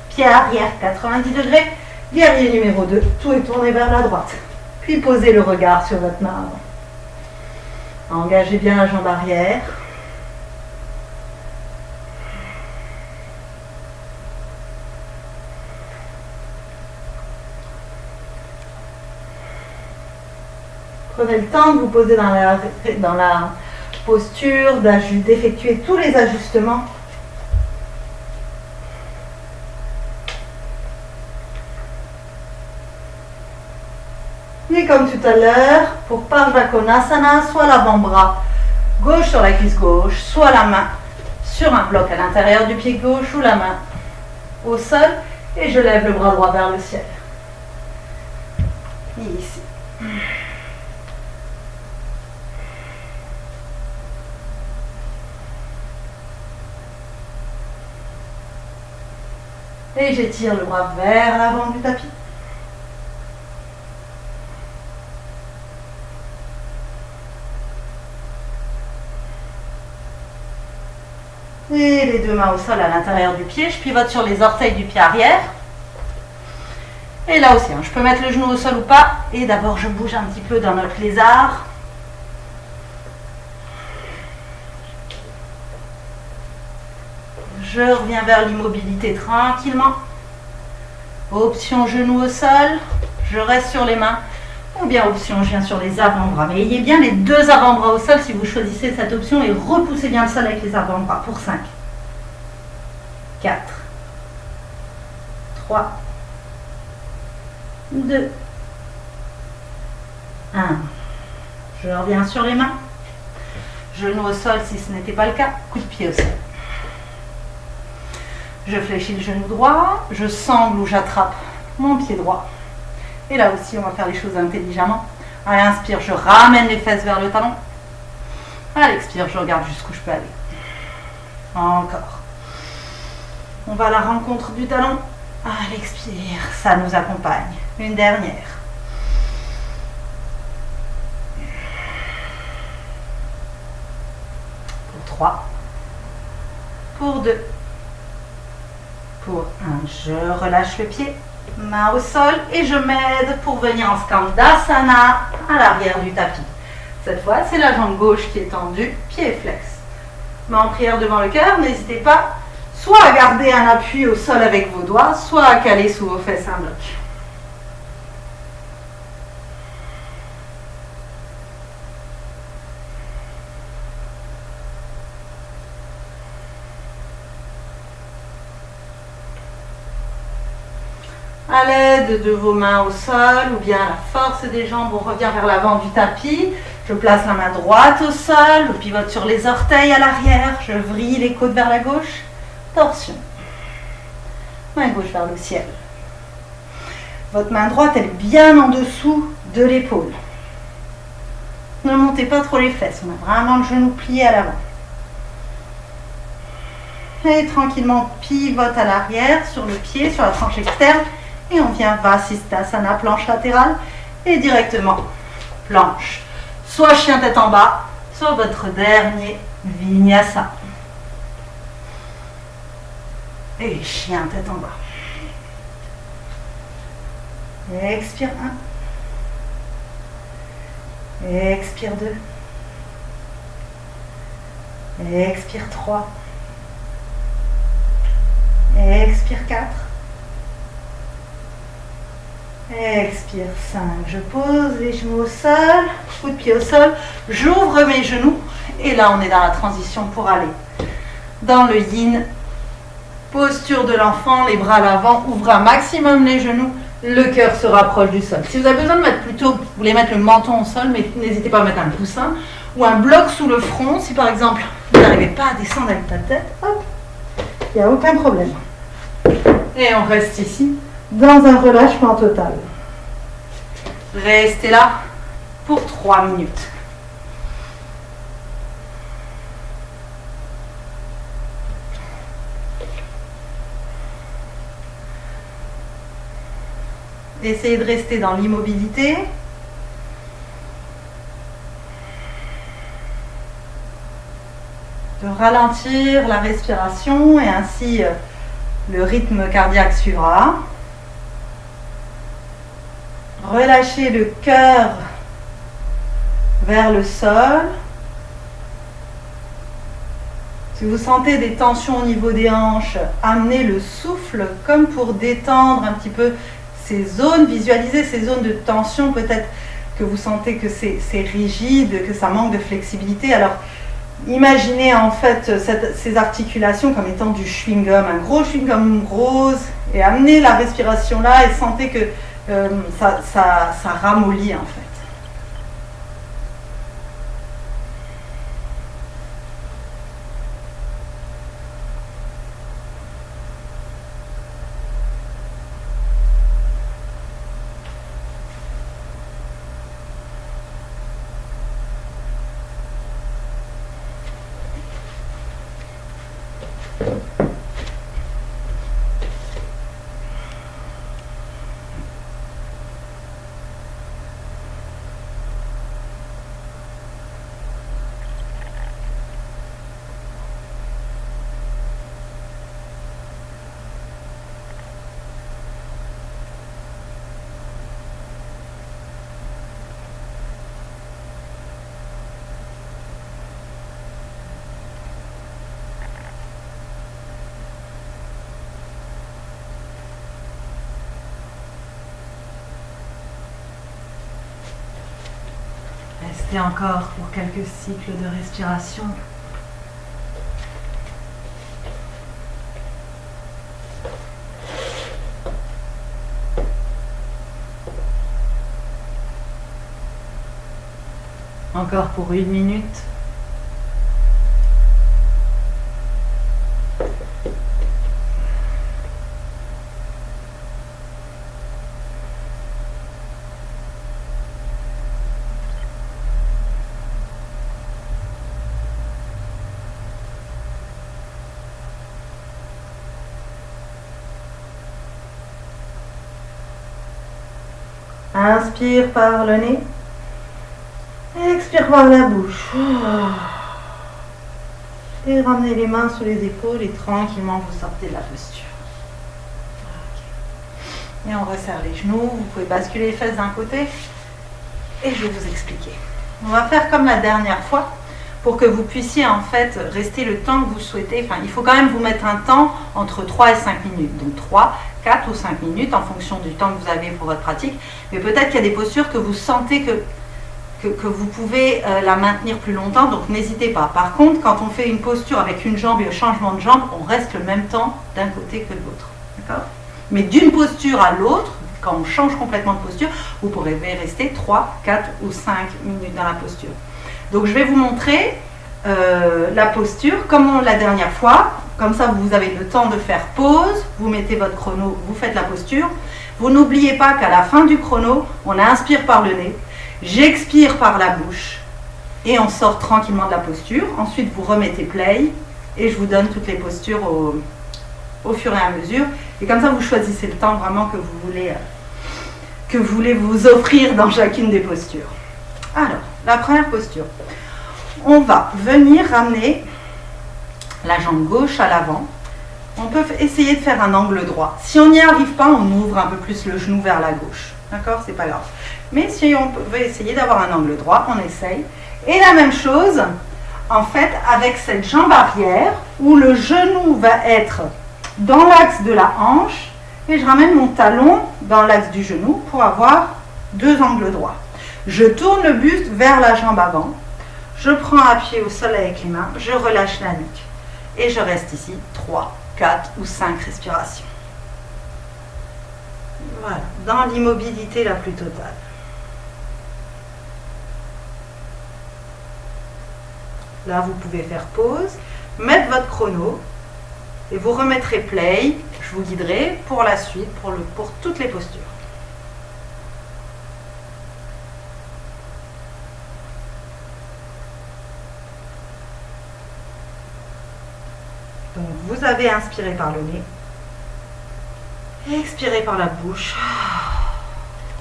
Pied arrière, 90 degrés. Guerrier numéro 2. Tout est tourné vers la droite. Puis posez le regard sur votre main avant. Engagez bien la jambe arrière. Prenez le temps de vous poser dans la posture, d'effectuer tous les ajustements. Et comme tout à l'heure, pour Parvakonasana, soit l'avant-bras gauche sur la cuisse gauche, soit la main sur un bloc à l'intérieur du pied gauche ou la main au sol. Et je lève le bras droit vers le ciel. Et ici. Et j'étire le bras vers l'avant du tapis. Et les 2 mains au sol à l'intérieur du pied. Je pivote sur les orteils du pied arrière. Et là aussi, je peux mettre le genou au sol ou pas. Et d'abord, je bouge un petit peu dans notre lézard. Je reviens vers l'immobilité tranquillement. Option genou au sol. Je reste sur les mains. Ou bien option, je viens sur les avant-bras. Mais ayez bien les 2 avant-bras au sol si vous choisissez cette option. Et repoussez bien le sol avec les avant-bras. Pour 5. 4. 3. 2. 1. Je reviens sur les mains. Genou au sol si ce n'était pas le cas. Coup de pied au sol. Je fléchis le genou droit, je sangle ou j'attrape mon pied droit. Et là aussi, on va faire les choses intelligemment. À l'inspire, je ramène les fesses vers le talon. À l'expire, je regarde jusqu'où je peux aller. Encore. On va à la rencontre du talon. À l'expire, ça nous accompagne. Une dernière. Pour 3. pour 2, pour 1. Je relâche le pied, main au sol et je m'aide pour venir en Skandasana à l'arrière du tapis. Cette fois, c'est la jambe gauche qui est tendue, pied flex. Main en prière devant le cœur, n'hésitez pas soit à garder un appui au sol avec vos doigts, soit à caler sous vos fesses un bloc. À l'aide de vos mains au sol ou bien à la force des jambes, on revient vers l'avant du tapis. Je place la main droite au sol, je pivote sur les orteils à l'arrière, je vrille les côtes vers la gauche, torsion. Main gauche vers le ciel. Votre main droite, elle est bien en dessous de l'épaule. Ne montez pas trop les fesses, on a vraiment le genou plié à l'avant. Et tranquillement, on pivote à l'arrière, sur le pied, sur la tranche externe. Et on vient Vasisthasana, planche latérale. Et directement, planche. Soit chien tête en bas, soit votre dernier Vinyasa. Et chien tête en bas. Expire 1. Expire 2. Expire 3. Expire 4. Expire 5. Je pose les genoux au sol, coup de pied au sol, j'ouvre mes genoux et là on est dans la transition pour aller dans le yin. Posture de l'enfant, les bras à l'avant, ouvrez un maximum les genoux, le cœur se rapproche du sol. Si vous avez besoin de mettre plutôt, vous voulez mettre le menton au sol, mais n'hésitez pas à mettre un coussin ou un bloc sous le front. Si par exemple vous n'arrivez pas à descendre avec la tête, hop, il n'y a aucun problème. Et on reste ici dans un relâchement total. Restez là pour 3 minutes. Essayez de rester dans l'immobilité. De ralentir la respiration et ainsi le rythme cardiaque suivra. Relâchez le cœur vers le sol. Si vous sentez des tensions au niveau des hanches, amenez le souffle comme pour détendre un petit peu ces zones, visualisez ces zones de tension, peut-être que vous sentez que c'est rigide, que ça manque de flexibilité. Alors imaginez en fait ces articulations comme étant du chewing-gum, un gros chewing-gum rose, et amenez la respiration là et sentez que ça ramollit en fait. Restez encore pour quelques cycles de respiration. Encore pour 1 minute. Inspire par le nez. Expire par la bouche. Et ramenez les mains sur les épaules et tranquillement vous sortez de la posture. Et on resserre les genoux, vous pouvez basculer les fesses d'un côté et je vais vous expliquer. On va faire comme la dernière fois pour que vous puissiez en fait rester le temps que vous souhaitez. Enfin, il faut quand même vous mettre un temps entre 3 et 5 minutes. Donc 3, 4 ou 5 minutes en fonction du temps que vous avez pour votre pratique. Mais peut-être qu'il y a des postures que vous sentez que vous pouvez la maintenir plus longtemps, donc n'hésitez pas. Par contre, quand on fait une posture avec une jambe et un changement de jambe, on reste le même temps d'un côté que de l'autre. D'accord ? Mais d'une posture à l'autre, quand on change complètement de posture, vous pourrez rester 3, 4 ou 5 minutes dans la posture. Donc je vais vous montrer la posture comme la dernière fois. Comme ça, vous avez le temps de faire pause, vous mettez votre chrono, vous faites la posture. Vous n'oubliez pas qu'à la fin du chrono, on inspire par le nez, j'expire par la bouche et on sort tranquillement de la posture. Ensuite, vous remettez play et je vous donne toutes les postures au fur et à mesure. Et comme ça, vous choisissez le temps vraiment que vous voulez vous offrir dans chacune des postures. Alors, la première posture. On va venir ramener la jambe gauche à l'avant. On peut essayer de faire un angle droit. Si on n'y arrive pas, on ouvre un peu plus le genou vers la gauche. D'accord? C'est pas grave. Mais si on veut essayer d'avoir un angle droit, on essaye. Et la même chose, en fait, avec cette jambe arrière, où le genou va être dans l'axe de la hanche, et je ramène mon talon dans l'axe du genou pour avoir deux angles droits. Je tourne le buste vers la jambe avant, je prends appui au sol avec les mains, je relâche la nuque. Et je reste ici 3, 4 ou 5 respirations. Voilà, dans l'immobilité la plus totale. Là, vous pouvez faire pause, mettre votre chrono et vous remettrez play. Je vous guiderai pour la suite, pour toutes les postures. Donc, vous avez inspiré par le nez, expiré par la bouche.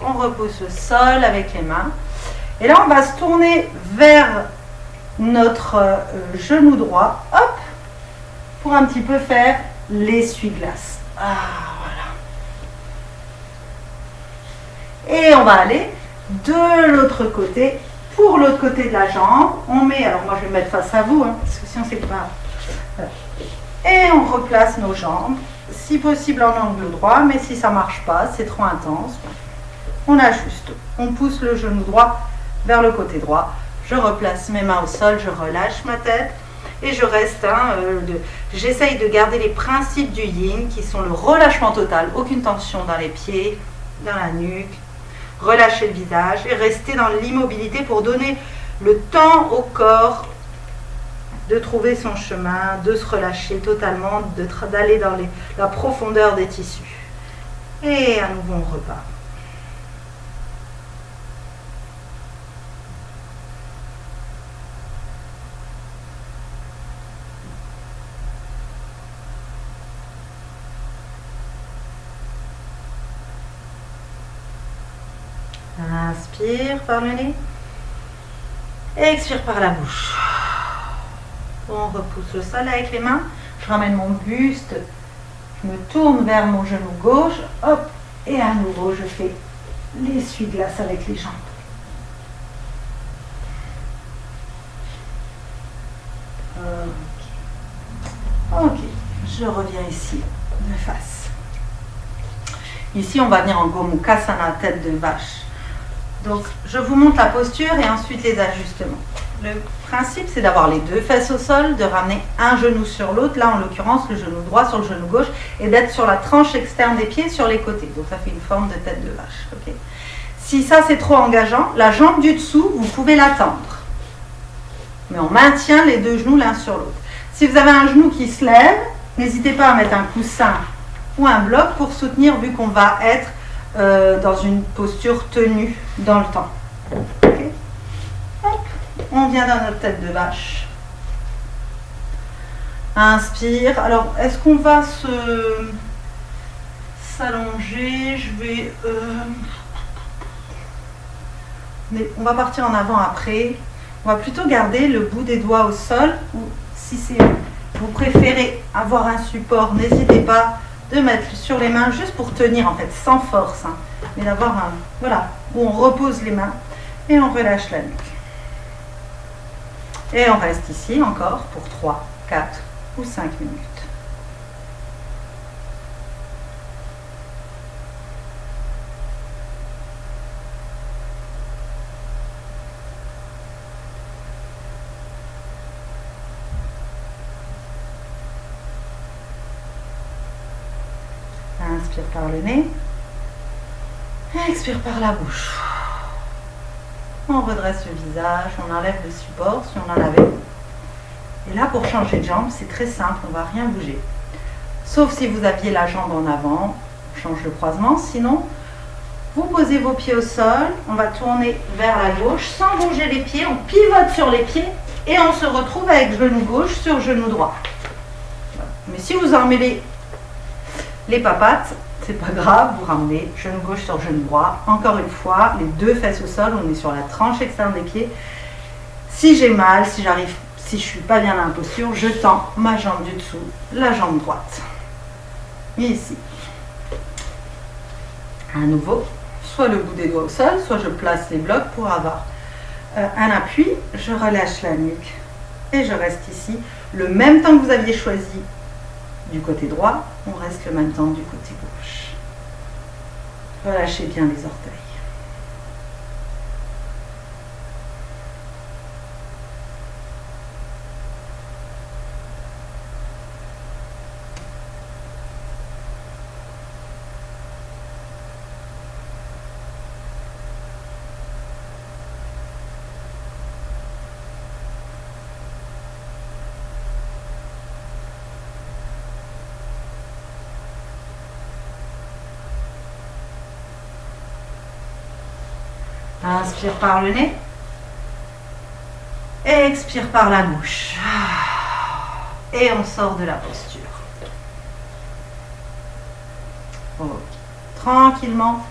On repousse le sol avec les mains. Et là, on va se tourner vers notre genou droit, hop, pour un petit peu faire l'essuie-glace. Voilà. Et on va aller de l'autre côté, pour l'autre côté de la jambe. On met, alors moi je vais me mettre face à vous, parce que sinon c'est pas... Voilà. Et on replace nos jambes, si possible en angle droit, mais si ça ne marche pas, c'est trop intense, on ajuste. On pousse le genou droit vers le côté droit. Je replace mes mains au sol, je relâche ma tête et je reste. J'essaye de garder les principes du yin qui sont le relâchement total, aucune tension dans les pieds, dans la nuque, relâcher le visage et rester dans l'immobilité pour donner le temps au corps de trouver son chemin, de se relâcher totalement, d'aller dans la profondeur des tissus. Et à nouveau, on repart. Inspire par le nez. Expire par la bouche. On repousse le sol avec les mains. Je ramène mon buste. Je me tourne vers mon genou gauche. Hop. Et à nouveau, je fais l'essuie-glace avec les jambes. Ok. Je reviens ici de face. Ici, on va venir en Gomukhasana, tête de vache. Donc, je vous montre la posture et ensuite les ajustements. Le principe, c'est d'avoir les deux fesses au sol, de ramener un genou sur l'autre, là en l'occurrence le genou droit sur le genou gauche, et d'être sur la tranche externe des pieds sur les côtés. Donc ça fait une forme de tête de vache. Okay. Si ça c'est trop engageant, la jambe du dessous, vous pouvez la tendre. Mais on maintient les deux genoux l'un sur l'autre. Si vous avez un genou qui se lève, n'hésitez pas à mettre un coussin ou un bloc pour soutenir, vu qu'on va être dans une posture tenue dans le temps. Okay. Hop. On vient dans notre tête de vache. Inspire. Alors, est-ce qu'on va s'allonger? Je vais... on va partir en avant après. On va plutôt garder le bout des doigts au sol. Ou si vous préférez avoir un support, n'hésitez pas de mettre sur les mains juste pour tenir en fait, sans force, hein, mais d'avoir un, voilà, où on repose les mains et on relâche la nuque. Et on reste ici encore pour 3, 4 ou 5 minutes. Inspire par le nez. Expire par la bouche. On redresse le visage, on enlève le support si on en avait. Et là, pour changer de jambe, c'est très simple, on ne va rien bouger. Sauf si vous aviez la jambe en avant, on change le croisement. Sinon, vous posez vos pieds au sol, on va tourner vers la gauche sans bouger les pieds, on pivote sur les pieds et on se retrouve avec genou gauche sur genou droit. Mais si vous en mêlez les papates, c'est pas grave, vous ramenez genou gauche sur genou droit. Encore une fois, les deux fesses au sol, on est sur la tranche externe des pieds. Si j'ai mal, si je suis pas bien dans la posture, je tends ma jambe du dessous, la jambe droite. Et ici. À nouveau, soit le bout des doigts au sol, soit je place les blocs pour avoir un appui. Je relâche la nuque et je reste ici. Le même temps que vous aviez choisi du côté droit, on reste le même temps du côté gauche. Relâchez bien les orteils. Inspire par le nez. Expire par la bouche. Et on sort de la posture. Okay. Tranquillement,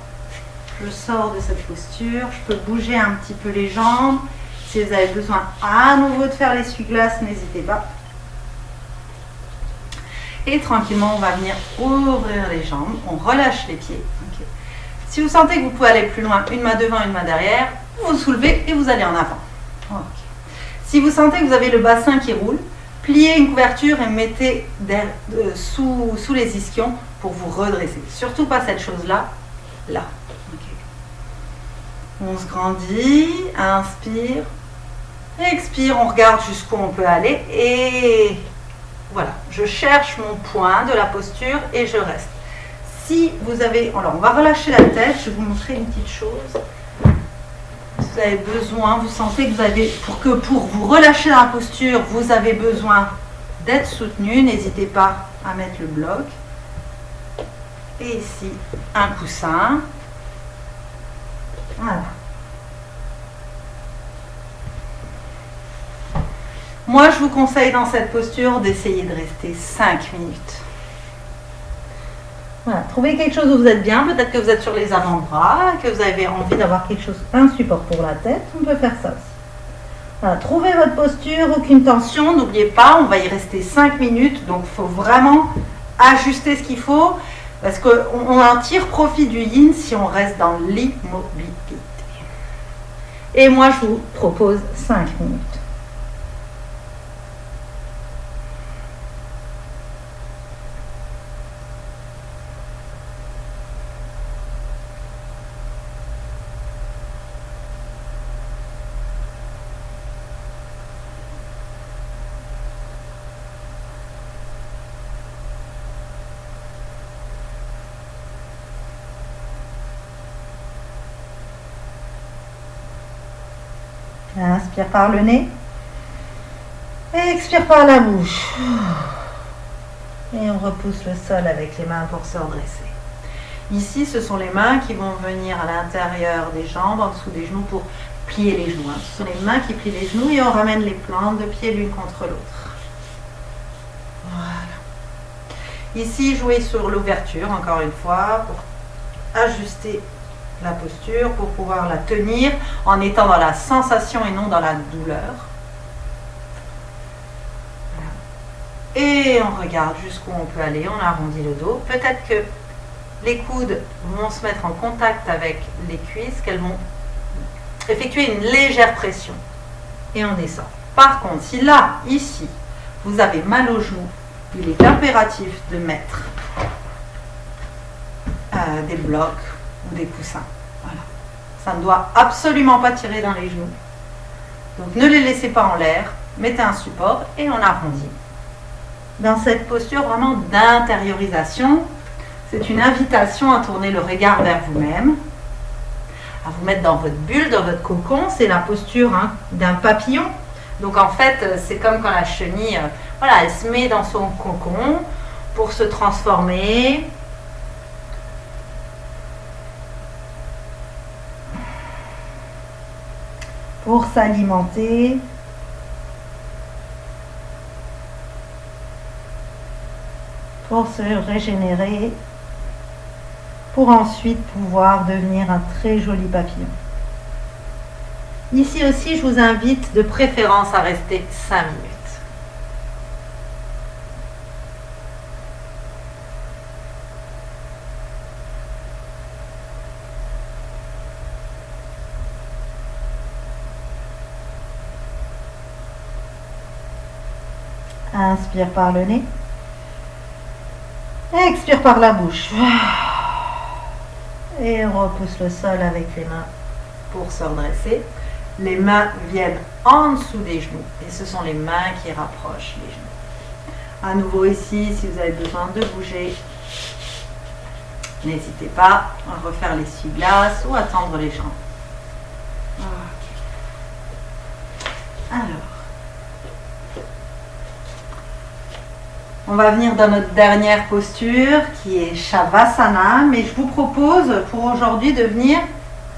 je sors de cette posture. Je peux bouger un petit peu les jambes. Si vous avez besoin à nouveau de faire l'essuie-glace, n'hésitez pas. Et tranquillement, on va venir ouvrir les jambes. On relâche les pieds. Okay. Si vous sentez que vous pouvez aller plus loin, une main devant, une main derrière, vous vous soulevez et vous allez en avant. Okay. Si vous sentez que vous avez le bassin qui roule, pliez une couverture et mettez sous les ischions pour vous redresser. Surtout pas cette chose-là, là. Okay. On se grandit, inspire, expire, on regarde jusqu'où on peut aller et voilà, je cherche mon point de la posture et je reste. Si vous avez, alors on va relâcher la tête, je vais vous montrer une petite chose. Si vous avez besoin, vous sentez que vous avez, pour vous relâcher dans la posture, vous avez besoin d'être soutenu, n'hésitez pas à mettre le bloc. Et ici, un coussin. Voilà. Moi, je vous conseille dans cette posture d'essayer de rester 5 minutes. Voilà, trouvez quelque chose où vous êtes bien, peut-être que vous êtes sur les avant-bras, que vous avez envie d'avoir quelque chose, un support pour la tête, on peut faire ça aussi. Voilà, trouvez votre posture, aucune tension, n'oubliez pas, on va y rester 5 minutes, donc il faut vraiment ajuster ce qu'il faut, parce qu'on en tire profit du yin si on reste dans l'immobilité. Et moi, je vous propose 5 minutes. Inspire par le nez. Expire par la bouche. Et on repousse le sol avec les mains pour se redresser. Ici, ce sont les mains qui vont venir à l'intérieur des jambes, en dessous des genoux pour plier les genoux. Ce sont les mains qui plient les genoux et on ramène les plantes de pied l'une contre l'autre. Voilà. Ici, jouez sur l'ouverture, encore une fois, pour ajuster la posture, pour pouvoir la tenir en étant dans la sensation et non dans la douleur. Voilà. et on regarde jusqu'où on peut aller, on arrondit le dos. Peut-être que les coudes vont se mettre en contact avec les cuisses, qu'elles vont effectuer une légère pression et on descend. Par contre, si là, ici, vous avez mal au genou, il est impératif de mettre des blocs ou des coussins. Voilà. Ça ne doit absolument pas tirer dans les genoux. Donc ne les laissez pas en l'air, mettez un support et on arrondit. Dans cette posture vraiment d'intériorisation, c'est une invitation à tourner le regard vers vous-même, à vous mettre dans votre bulle, dans votre cocon. C'est la posture d'un papillon. Donc en fait, c'est comme quand la chenille, voilà, elle se met dans son cocon pour se transformer. Pour s'alimenter. Pour se régénérer. Pour ensuite pouvoir devenir un très joli papillon. Ici aussi, je vous invite de préférence à rester 5 minutes. Inspire par le nez. Expire par la bouche. Et repousse le sol avec les mains pour se redresser. Les mains viennent en dessous des genoux et ce sont les mains qui rapprochent les genoux. À nouveau ici, si vous avez besoin de bouger, n'hésitez pas à refaire l'essuie-glace ou à tendre les jambes. Alors, on va venir dans notre dernière posture qui est Shavasana, mais je vous propose pour aujourd'hui de venir,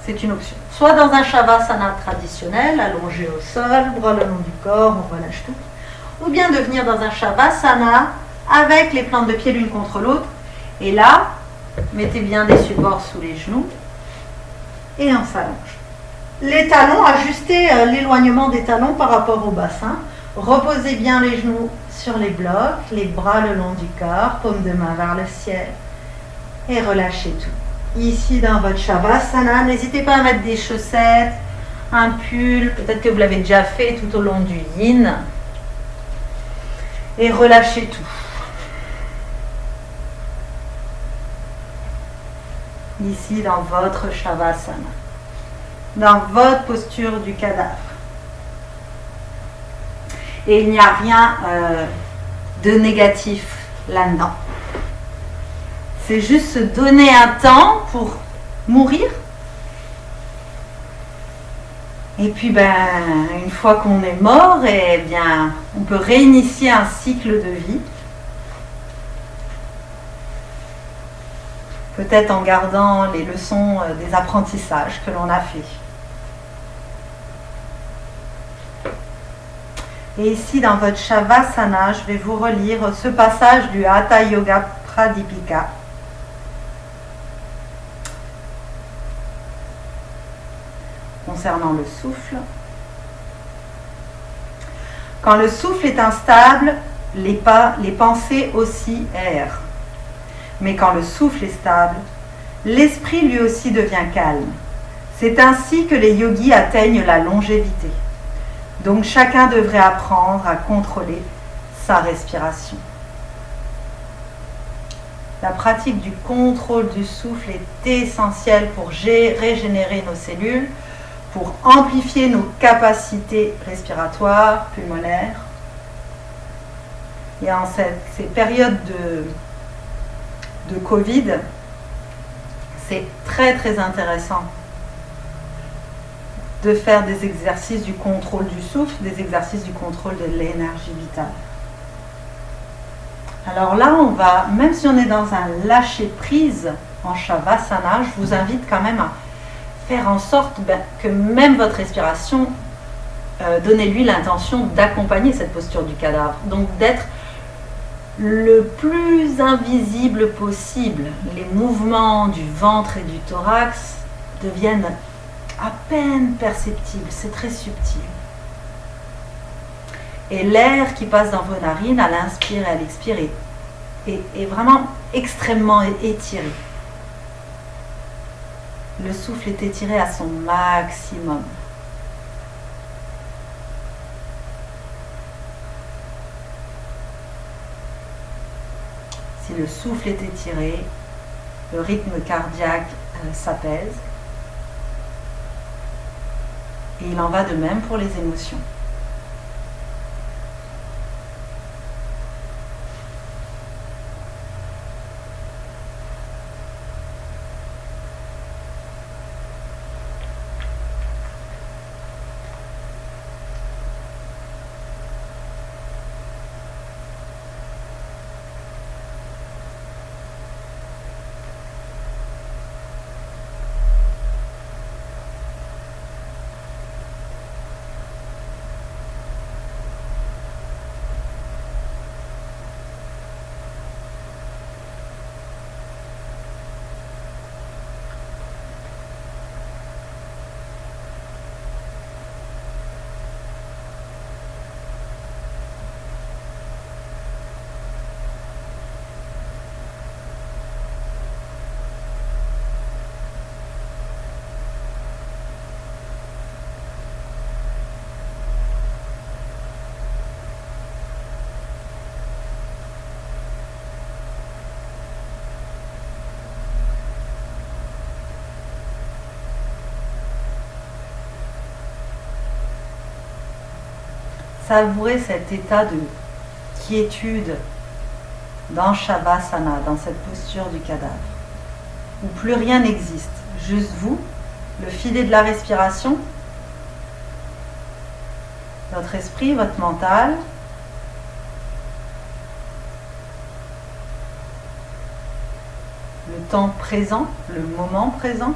c'est une option, soit dans un Shavasana traditionnel, allongé au sol, bras le long du corps, on relâche tout, ou bien de venir dans un Shavasana avec les plantes de pied l'une contre l'autre, et là, mettez bien des supports sous les genoux, et on s'allonge. Les talons, ajustez l'éloignement des talons par rapport au bassin, reposez bien les genoux sur les blocs, les bras le long du corps, paume de main vers le ciel, et relâchez tout. Ici dans votre Shavasana, n'hésitez pas à mettre des chaussettes, un pull, peut-être que vous l'avez déjà fait tout au long du yin. Et relâchez tout. Ici dans votre Shavasana, dans votre posture du cadavre. Et il n'y a rien de négatif là-dedans. C'est juste se donner un temps pour mourir. Et puis, une fois qu'on est mort, eh bien, on peut réinitier un cycle de vie. Peut-être en gardant les leçons des apprentissages que l'on a fait. Et ici, dans votre Shavasana, je vais vous relire ce passage du Hatha Yoga Pradipika. Concernant le souffle. Quand le souffle est instable, les pensées aussi errent. Mais quand le souffle est stable, l'esprit lui aussi devient calme. C'est ainsi que les yogis atteignent la longévité. Donc chacun devrait apprendre à contrôler sa respiration. La pratique du contrôle du souffle est essentielle pour régénérer nos cellules, pour amplifier nos capacités respiratoires, pulmonaires. Et en ces périodes de Covid, c'est très très intéressant de faire des exercices du contrôle du souffle, des exercices du contrôle de l'énergie vitale. Alors là, on va, même si on est dans un lâcher-prise en Shavasana, je vous invite quand même à faire en sorte que même votre respiration, donnez-lui l'intention d'accompagner cette posture du cadavre. Donc d'être le plus invisible possible. Les mouvements du ventre et du thorax deviennent à peine perceptibles, c'est très subtil. Et l'air qui passe dans vos narines à l'inspire et à l'expire est vraiment extrêmement étiré. Le souffle est étiré à son maximum. Si le souffle est étiré, le rythme cardiaque s'apaise. Et il en va de même pour les émotions. Savourez cet état de quiétude dans Shavasana, dans cette posture du cadavre, où plus rien n'existe, juste vous, le filet de la respiration, votre esprit, votre mental, le temps présent, le moment présent,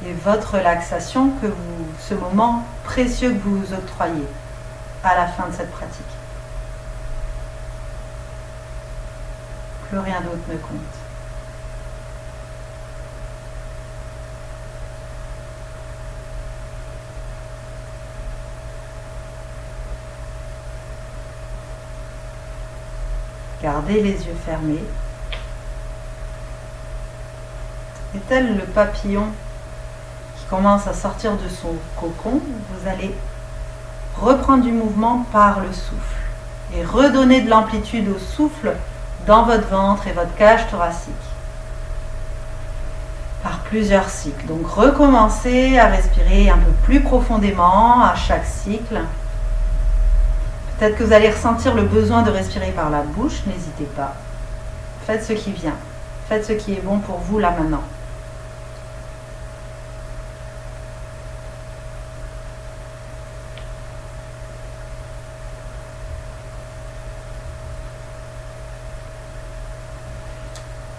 et votre relaxation, ce moment précieux que vous vous octroyez à la fin de cette pratique. Plus rien d'autre ne compte. Gardez les yeux fermés. Et tel le papillon qui commence à sortir de son cocon, vous allez reprendre du mouvement par le souffle et redonner de l'amplitude au souffle dans votre ventre et votre cage thoracique par plusieurs cycles. Donc recommencez à respirer un peu plus profondément à chaque cycle. Peut-être que vous allez ressentir le besoin de respirer par la bouche, n'hésitez pas. Faites ce qui vient, faites ce qui est bon pour vous là maintenant.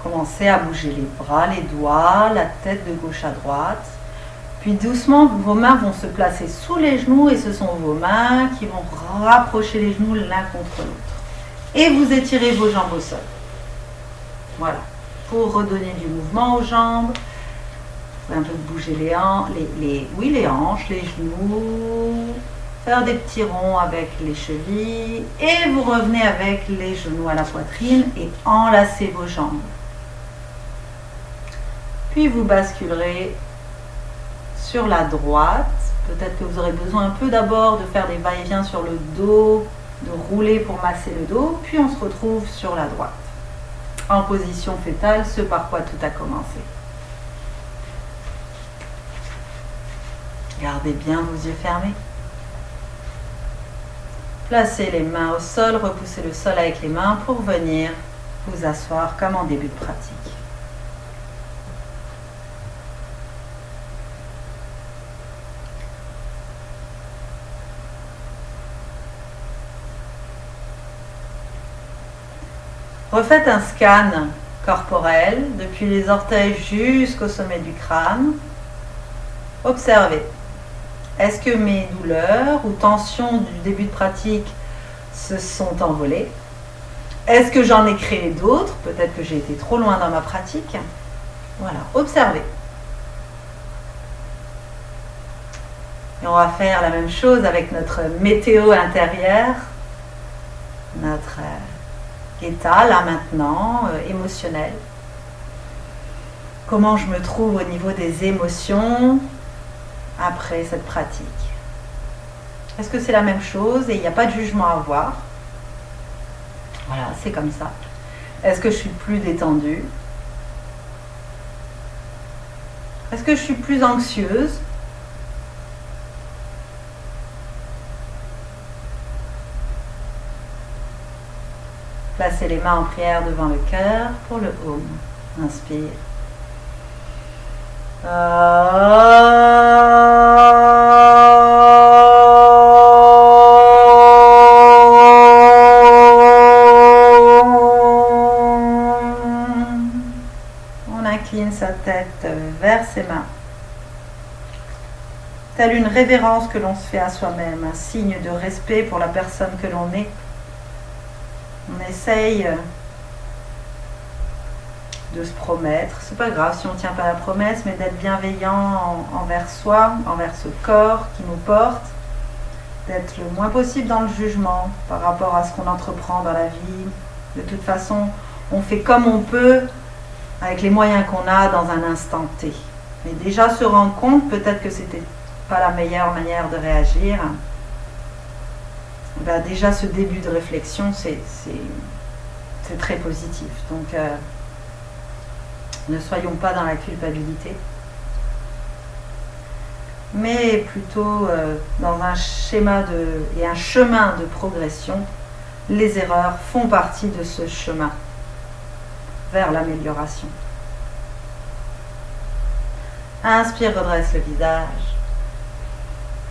Commencez à bouger les bras, les doigts, la tête de gauche à droite. Puis doucement, vos mains vont se placer sous les genoux et ce sont vos mains qui vont rapprocher les genoux l'un contre l'autre. Et vous étirez vos jambes au sol. Voilà. Pour redonner du mouvement aux jambes, vous pouvez un peu bouger les hanches, les genoux, faire des petits ronds avec les chevilles et vous revenez avec les genoux à la poitrine et enlacez vos jambes. Puis vous basculerez sur la droite. Peut-être que vous aurez besoin un peu d'abord de faire des va-et-vient sur le dos, de rouler pour masser le dos, puis on se retrouve sur la droite. En position fétale, ce par quoi tout a commencé. Gardez bien vos yeux fermés. Placez les mains au sol, repoussez le sol avec les mains pour venir vous asseoir comme en début de pratique. Refaites un scan corporel depuis les orteils jusqu'au sommet du crâne. Observez. Est-ce que mes douleurs ou tensions du début de pratique se sont envolées? Est-ce que j'en ai créé d'autres? Peut-être que j'ai été trop loin dans ma pratique. Voilà, observez. Et on va faire la même chose avec notre météo intérieur, notre état là maintenant, émotionnel. Comment je me trouve au niveau des émotions après cette pratique. Est-ce que c'est la même chose et il n'y a pas de jugement à avoir? Voilà, c'est comme ça. Est-ce que je suis plus détendue? Est-ce que je suis plus anxieuse? Placez les mains en prière devant le cœur pour le Om. Inspire. On incline sa tête vers ses mains. Telle une révérence que l'on se fait à soi-même, un signe de respect pour la personne que l'on est. On essaye de se promettre, c'est pas grave si on ne tient pas la promesse, mais d'être bienveillant envers soi, envers ce corps qui nous porte, d'être le moins possible dans le jugement par rapport à ce qu'on entreprend dans la vie. De toute façon, on fait comme on peut avec les moyens qu'on a dans un instant T. Mais déjà se rendre compte, peut-être que c'était pas la meilleure manière de réagir. Ben déjà ce début de réflexion, c'est très positif. Donc, ne soyons pas dans la culpabilité, mais plutôt dans un schéma et un chemin de progression. Les erreurs font partie de ce chemin vers l'amélioration. Inspire, redresse le visage.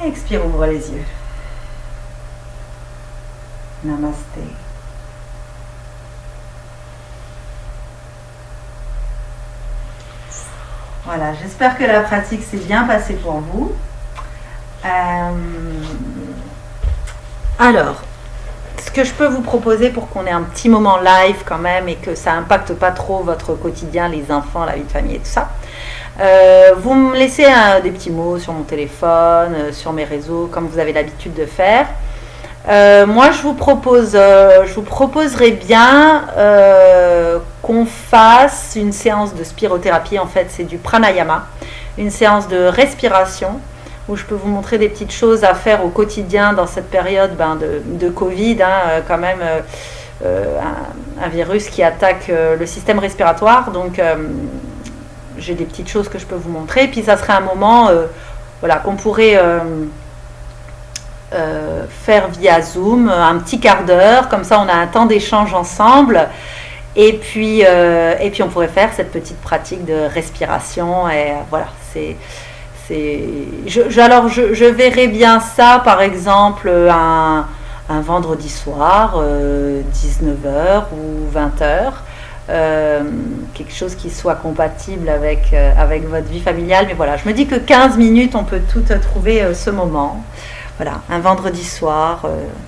Expire, ouvre les yeux. Namasté. Voilà, j'espère que la pratique s'est bien passée pour vous. Alors, ce que je peux vous proposer pour qu'on ait un petit moment live quand même et que ça impacte pas trop votre quotidien, les enfants, la vie de famille et tout ça, vous me laissez des petits mots sur mon téléphone, sur mes réseaux, comme vous avez l'habitude de faire. Moi, je vous proposerais bien qu'on fasse une séance de spirothérapie. En fait, c'est du pranayama, une séance de respiration où je peux vous montrer des petites choses à faire au quotidien dans cette période de Covid, quand même un virus qui attaque le système respiratoire. Donc, j'ai des petites choses que je peux vous montrer. Puis, ça serait un moment qu'on pourrait faire via Zoom, un petit quart d'heure, comme ça on a un temps d'échange ensemble, et puis on pourrait faire cette petite pratique de respiration, et voilà, je verrais bien ça par exemple un vendredi soir, 19h ou 20h, quelque chose qui soit compatible avec votre vie familiale, mais voilà, je me dis que 15 minutes on peut tout trouver ce moment. Voilà, un vendredi soir,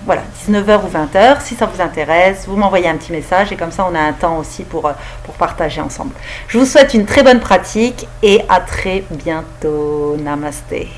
19h ou 20h, si ça vous intéresse, vous m'envoyez un petit message et comme ça on a un temps aussi pour partager ensemble. Je vous souhaite une très bonne pratique et à très bientôt. Namasté.